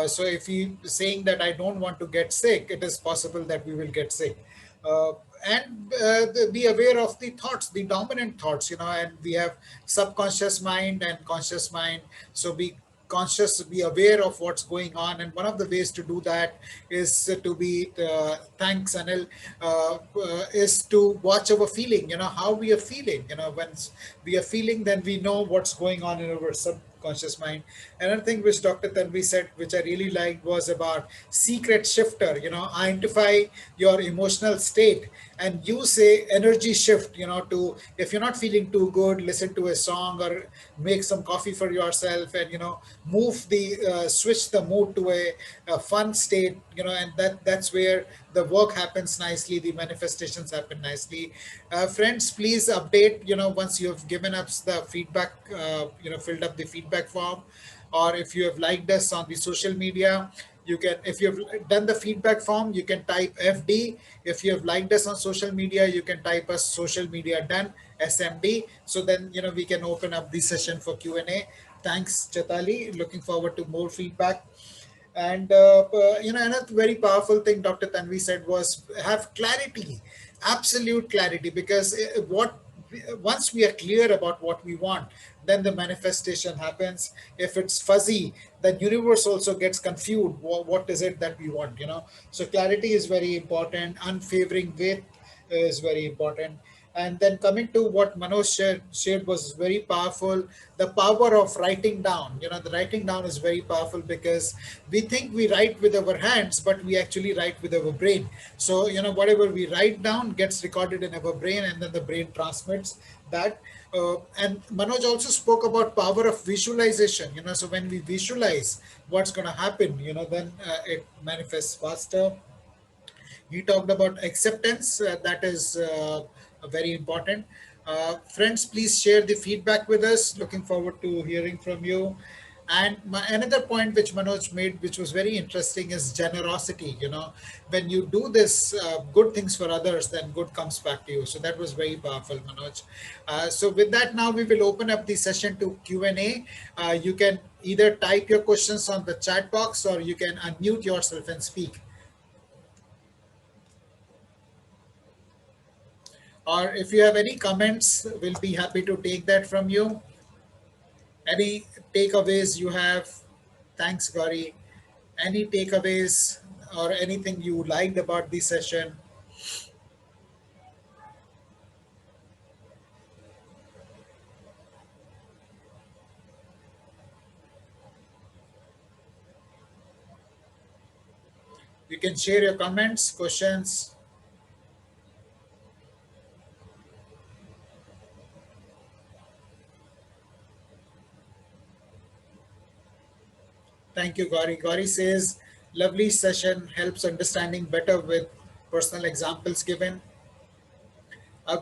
So if you saying that I don't want to get sick, it is possible that we will get sick. uh, and be aware of the thoughts, the dominant thoughts, and we have subconscious mind and conscious mind. So be conscious, be aware of what's going on. And one of the ways to do that is to be, thanks Anil, is to watch our feeling, how we are feeling. When we are feeling, then we know what's going on in our subconscious mind. Another thing which Dr. Tanvi said, which I really liked, was about secret shifter. Identify your emotional state and use a energy shift. To, if you're not feeling too good, listen to a song or make some coffee for yourself, and move the switch the mood to a fun state. And that's where the work happens nicely, the manifestations happen nicely. Friends, please update, once you have given us the feedback, filled up the feedback form, or if you have liked us on the social media, you can, if you have done the feedback form, you can type FD. If you have liked us on social media, you can type us social media done, SMD. So then, we can open up the session for Q&A. Thanks, Chetali. Looking forward to more feedback. And another very powerful thing Dr. Tanvi said was, have clarity, absolute clarity, because what once we are clear about what we want, then the manifestation happens. If it's fuzzy, then universe also gets confused. What is it that we want? So clarity is very important. Unfavoring weight is very important. And then coming to what Manoj shared was very powerful. The power of writing down. The writing down is very powerful, because we think we write with our hands, but we actually write with our brain. So, whatever we write down gets recorded in our brain, and then the brain transmits that. And Manoj also spoke about power of visualization. So when we visualize what's going to happen, then it manifests faster. He talked about acceptance. That is very important. Friends, please share the feedback with us. Looking forward to hearing from you. And another point which Manoj made, which was very interesting, is generosity. When you do this good things for others, then good comes back to you. So that was very powerful, Manoj. So with that, now we will open up the session to Q&A. You can either type your questions on the chat box, or you can unmute yourself and speak. Or if you have any comments, we'll be happy to take that from you. Any takeaways you have? Thanks, Gauri. Any takeaways or anything you liked about the session? You can share your comments, questions. Thank you, Gauri. Gauri says, lovely session, helps understanding better with personal examples given.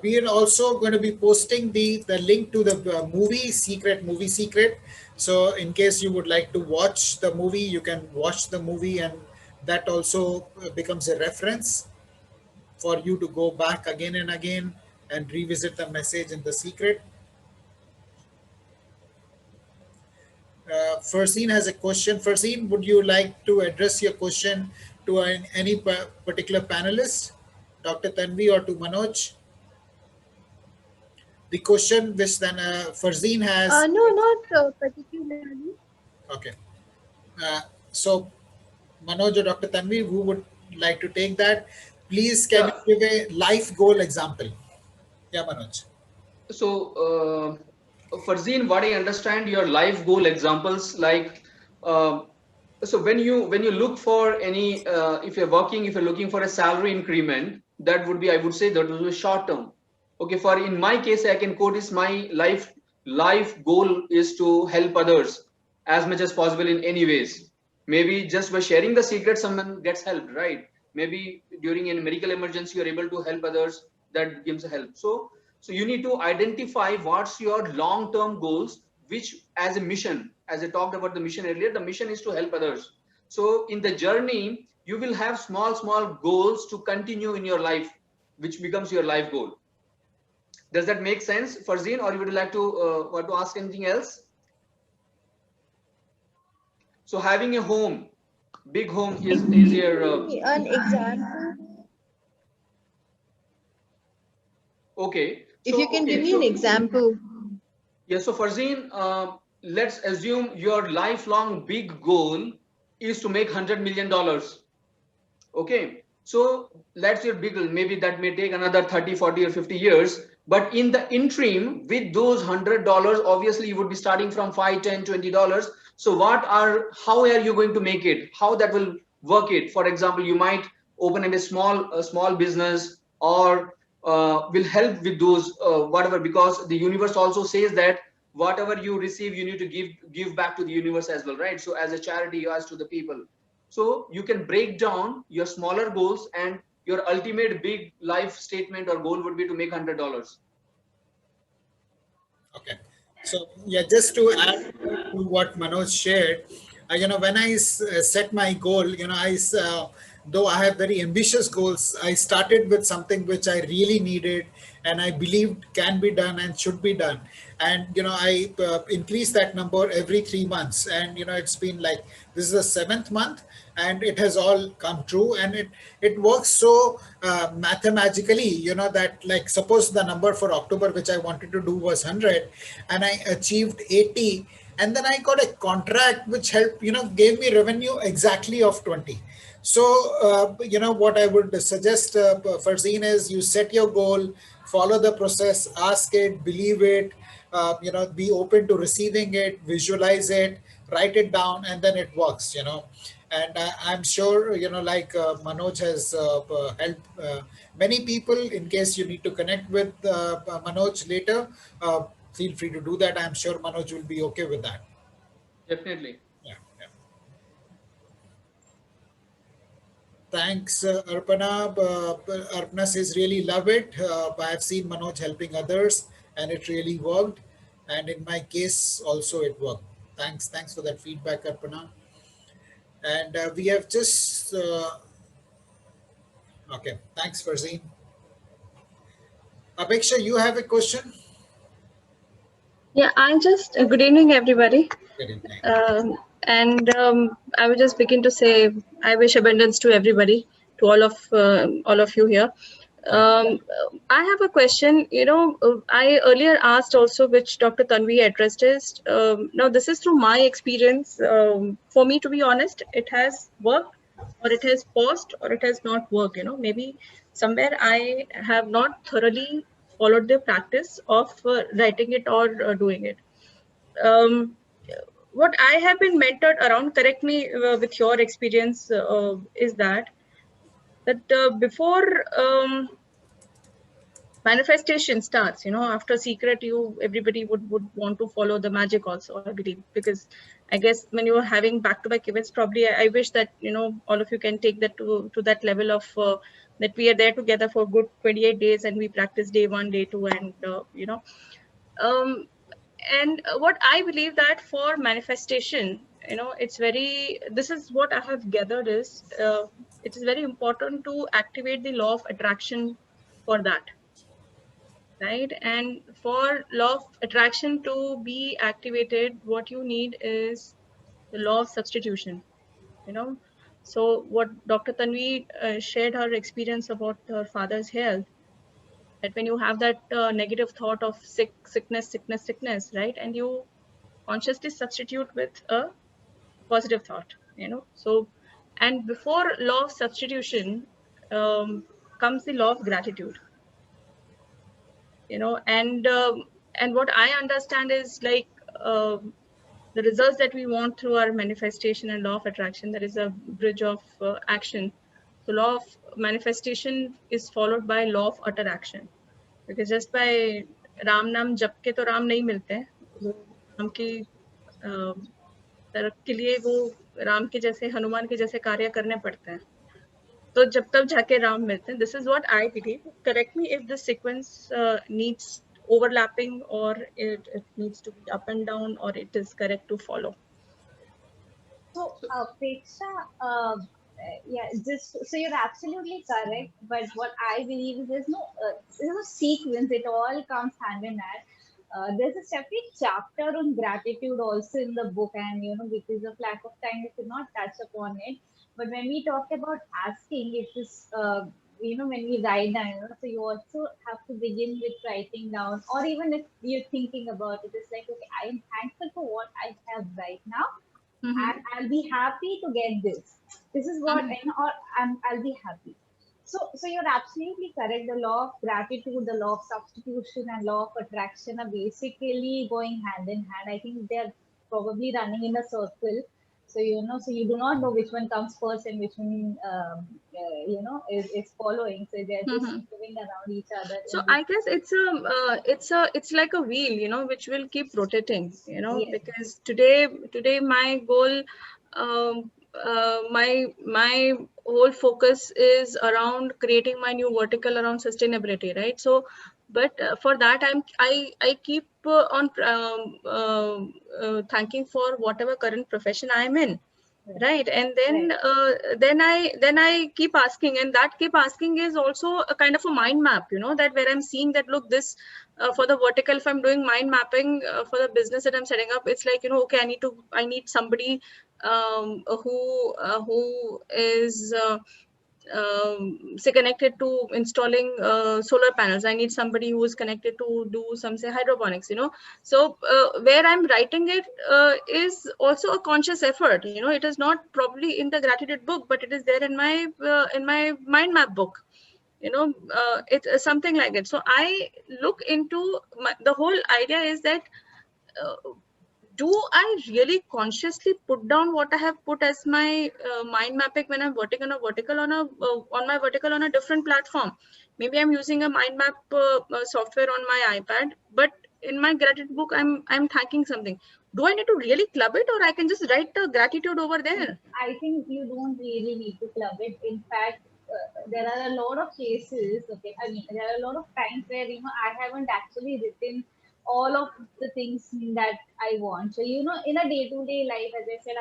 We are also going to be posting the link to the movie Secret. So in case you would like to watch the movie, you can watch the movie, and that also becomes a reference. for you to go back again and again and revisit the message in the secret. Farzeen has a question. Farzeen, would you like to address your question to any particular panelist, Dr. Tanvi or to Manoj? The question which then Farzeen has. No, not particularly. Okay. Uh, so Manoj or Dr. Tanvi, who would like to take that? Please, can Yeah. you give a life goal example? Yeah, Manoj. So, Farzeen, what I understand your life goal examples like, uh, so when you look for any, if you're working, if you're looking for a salary increment, that would be, I would say, that was a short term. Okay, for in my case, I can quote is my life goal is to help others as much as possible in any ways. Maybe just by sharing the secret, someone gets helped, right? Maybe during a medical emergency, you're able to help others. That gives help. So you need to identify what's your long-term goals, which as a mission, as I talked about the mission earlier, the mission is to help others. So in the journey, you will have small goals to continue in your life, which becomes your life goal. Does that make sense, Farzeen, or you would like to want to ask anything else? So having a home, big home is your An example. okay. If So you can give okay, me an so example. yeah, so Farzeen, let's assume your lifelong big goal is to make $100 million. Okay, so that's your big goal. Maybe that may take another 30, 40, or 50 years. But in the interim, with those $100, obviously you would be starting from 5, 10, $20. So how are you going to make it? How that will work it? For example, you might open a small business, or will help with those whatever, because the universe also says that whatever you receive, you need to give back to the universe as well, right? So as a charity, as to the people. So you can break down your smaller goals, and your ultimate big life statement or goal would be to make $100. Okay. So yeah, just to add to what Manoj shared, when I set my goal, though I have very ambitious goals, I started with something which I really needed and I believed can be done and should be done. And I increased that number every 3 months, and it's been like this is the seventh month, and it has all come true, and it works so mathematically, that, like, suppose the number for October which I wanted to do was 100 and I achieved 80, and then I got a contract which helped, gave me revenue exactly of 20. So what I would suggest, Farzeen, is you set your goal, follow the process, ask it, believe it, be open to receiving it, visualize it, write it down, and then it works. And I'm sure, like Manoj has helped many people. In case you need to connect with Manoj later, feel free to do that. I'm sure Manoj will be okay with that. Definitely. Yeah, yeah. Thanks, Arpana. Arpana says, really love it. I have seen Manoj helping others, and it really worked. And in my case, also it worked. Thanks for that feedback, Arpana. And we have just okay. Thanks, Farzeen. Apeksha, you have a question? Yeah, I just good evening, everybody. Good evening. I would just begin to say I wish abundance to everybody, to all of you here. I have a question. I earlier asked also, which Dr. Tanvi addressed is. Now, this is through my experience. For me, to be honest, it has worked, or it has paused, or it has not worked. Maybe somewhere I have not thoroughly followed the practice of writing it or doing it. What I have been mentored around, correct me with your experience, is that before manifestation starts, after secret, everybody would want to follow the magic also, I believe, because I guess when you're having back-to-back events, probably I wish that all of you can take that to that level of that we are there together for good 28 days and we practice day 1, day 2, and um, And what I believe that for manifestation, this is what I have gathered is, it is very important to activate the law of attraction for that, right? And for law of attraction to be activated, what you need is the law of substitution, you know. So what Dr. Tanvi shared her experience about her father's health, that when you have that negative thought of sickness, right? And you consciously substitute with a positive thought, So, and before law of substitution comes the law of gratitude, and what I understand is like, the results that we want through our manifestation and law of attraction, there is a bridge of action. So law of manifestation is followed by law of utter action, because just by Ram नाम जप के तो राम नहीं मिलते हैं, वो राम की तरफ के लिए वो राम के जैसे, हनुमान के जैसे कार्य करने पड़ते हैं, तो जब तब जाके राम मिलते हैं. This is what I believe. Correct me if the sequence needs overlapping, or it needs to be up and down, or it is correct to follow. So, Preksha, yeah, just so you're absolutely correct. But what I believe is there's no sequence. It all comes hand in hand. There's a separate chapter on gratitude also in the book, and because of lack of time, we could not touch upon it. But when we talk about asking, it is when we write down, so you also have to begin with writing down, or even if you're thinking about it, it's like, okay, I am thankful for what I have right now, and I'll be happy to get this. This is what, or I'll be happy. So you're absolutely correct. The law of gratitude, the law of substitution, and law of attraction are basically going hand in hand. I think they're probably running in a circle. So so you do not know which one comes first and which one is following. So they're just moving around each other. So I guess it's like a wheel, which will keep rotating, Yes. because today my goal, my whole focus is around creating my new vertical around sustainability, right? So, but for that I keep on thanking for whatever current profession I am in. Right, and then then I keep asking, and that keep asking is also a kind of a mind map, that where I'm seeing that, look, this for the vertical, if I'm doing mind mapping for the business that I'm setting up, it's like, okay, I need somebody who is say connected to installing solar panels. I need somebody who is connected to do some, say, hydroponics, So where I'm writing it is also a conscious effort. It is not probably in the gratitude book, but it is there in my mind map book. It's something like that. So I look into the whole idea is that, do I really consciously put down what I have put as my mind mapping when I'm working on a vertical on my vertical on a different platform? Maybe I'm using a mind map software on my iPad, but in my gratitude book, I'm thanking something. Do I need to really club it, or I can just write the gratitude over there? I think you don't really need to club it. In fact, there are a lot of cases. Okay, I mean, there are a lot of times where I haven't actually written all of the things that I want. So in a day-to-day life, as I said,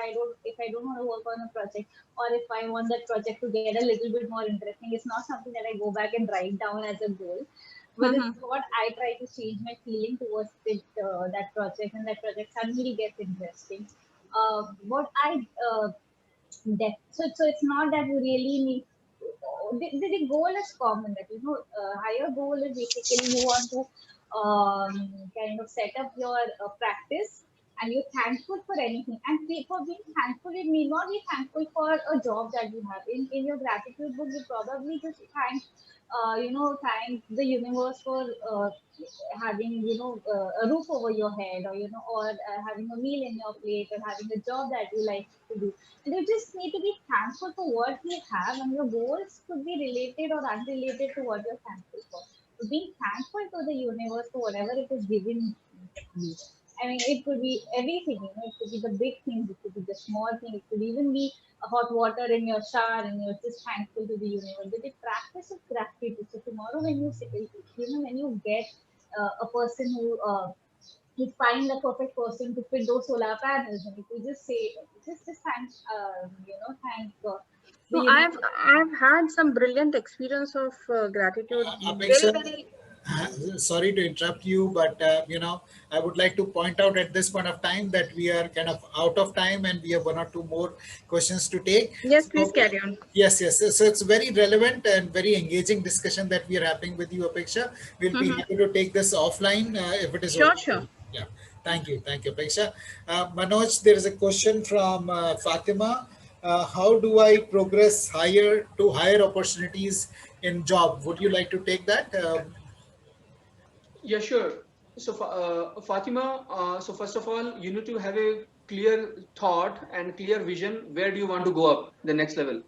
if I don't want to work on a project, or if I want that project to get a little bit more interesting, it's not something that I go back and write down as a goal. But it's what I try to change my feeling towards that project, and that project suddenly gets interesting. What I so it's not that you really need. The goal is common, that higher goal is basically you want to kind of set up your practice, and you're thankful for anything. And for being thankful, you need not be thankful for a job that you have. In your gratitude book, you probably just thank the universe for having a roof over your head, or having a meal in your plate, or having a job that you like to do. And you just need to be thankful for what you have, and your goals could be related or unrelated to what you're thankful for. So being thankful to the universe for whatever it is given you. I mean, it could be everything, it could be the big things, it could be the small things, it could even be a hot water in your shower, and you're just thankful to the universe. But the practice of gratitude. So tomorrow when you get a person who you find the perfect person to fit those solar panels, and if you just say, just thank, thank the No, I've had some brilliant experience of gratitude. Very, Apeksha, very. sorry to interrupt you, but I would like to point out at this point of time that we are kind of out of time and we have one or two more questions to take. Yes, please So, carry on. yes. So it's very relevant and very engaging discussion that we are having with you, Apeksha. We'll be happy to take this offline if it is Sure, okay. sure. Yeah. Thank you, Apeksha. Manoj, there is a question from Fatima. How do I progress higher to higher opportunities in job? Would you like to take that? Yeah, sure. So, Fatima, so first of all, you need to have a clear thought and clear vision. Where do you want to go up the next level?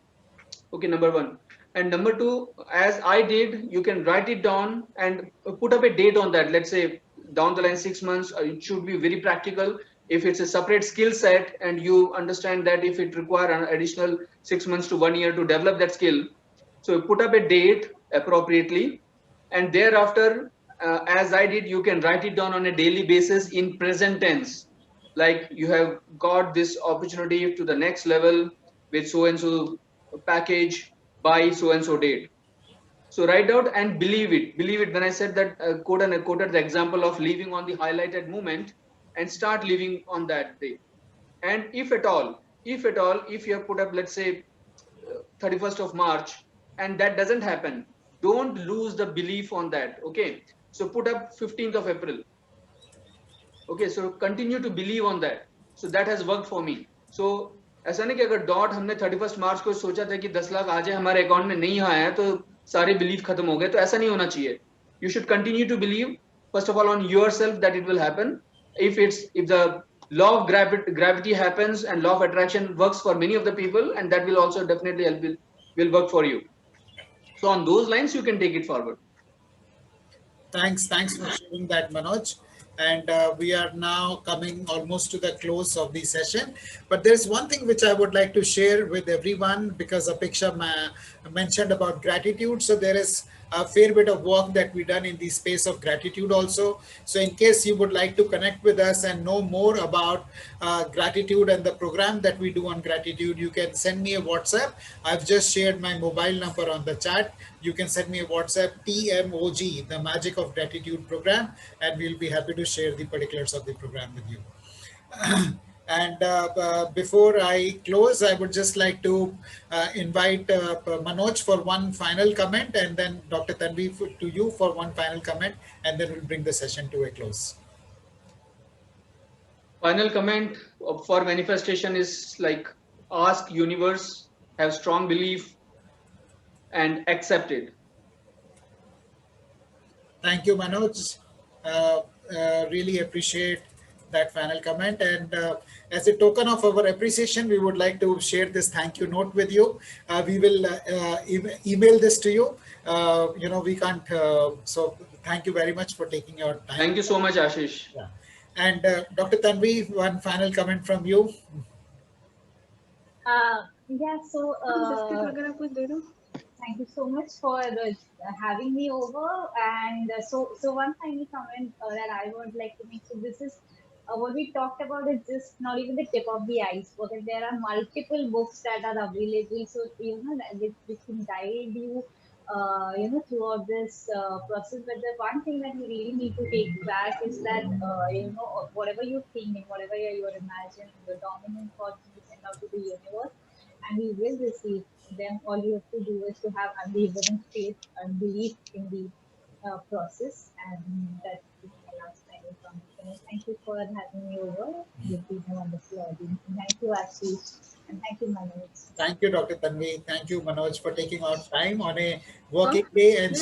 Okay, number one. And number two, as I did, you can write it down and put up a date on that. Let's say down the line 6 months, it should be very practical. If it's a separate skill set and you understand that if it require an additional 6 months to 1 year to develop that skill, so put up a date appropriately, and thereafter, as I did, you can write it down on a daily basis in present tense. Like you have got this opportunity to the next level with so and so package by so and so date. So write out and believe it. Believe it. When I said that quote and I quoted the example of leaving on the highlighted moment, and start living on that day. And if you have put up, let's say 31st of March, and that doesn't happen, don't lose the belief on that. Okay, so put up 15th of April. Okay, so continue to believe on that. So that has worked for me. So ऐसा नहीं कि अगर dot हमने 31 मार्च को सोचा था कि 10 लाख आ जाए हमारे अकाउंट में, नहीं आया है तो सारे बिलीफ खत्म हो गए, तो ऐसा नहीं होना चाहिए. You should continue to believe first of all on yourself that it will happen. If the law of gravity happens and law of attraction works for many of the people, and that will also definitely will work for you. So on those lines you can take it forward. Thanks for sharing that, Manoj. And we are now coming almost to the close of the session. But there's one thing which I would like to share with everyone, because Apeksha mentioned about gratitude. So there is a fair bit of work that we done in the space of gratitude also. So in case you would like to connect with us and know more about gratitude and the program that we do on gratitude, you can send me a WhatsApp. I've just shared my mobile number on the chat. You can send me a WhatsApp, TMOG, the Magic of Gratitude program, and we'll be happy to share the particulars of the program with you. And before I close, I would just like to invite Manoj for one final comment, and then Dr. Tanvi to you for one final comment, and then we'll bring the session to a close. Final comment for manifestation is like, ask universe, have strong belief, and accept it. Thank you, Manoj. Really appreciate that final comment. And as a token of our appreciation, we would like to share this thank you note with you. We will email this to you. We can't. So thank you very much for taking your time. Thank you so much, Ashish. Yeah. And Dr. Tanvi, one final comment from you. Yeah, so thank you so much for having me over. And so one final comment that I would like to make. So this is what we talked about is just not even the tip of the iceberg. And there are multiple books that are available. So which can guide you, throughout this process. But the one thing that you really need to take back is that whatever you're thinking, whatever you're imagining, the dominant thoughts you send out to the universe, and you will receive them. All you have to do is to have unwavering faith and belief in the process, and that is my last final comment. Thank you for having me over. You've been a wonderful audience. Thank you, Ashish, and thank you, Manoj. Thank you, Dr. Tanvi. Thank you, Manoj, for taking out time on a working day and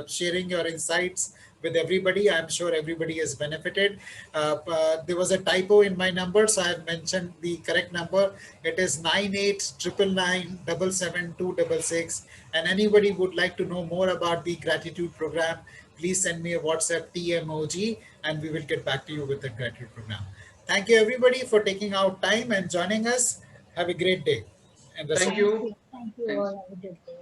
sharing your insights with everybody. I'm sure everybody has benefited. There was a typo in my number, so I have mentioned the correct number. It is 9899977266. And anybody would like to know more about the gratitude program, please send me a WhatsApp, TMOG, and we will get back to you with the gratitude program. Thank you, everybody, for taking out time and joining us. Have a great day. Thank you. Thank you all. Have a good day.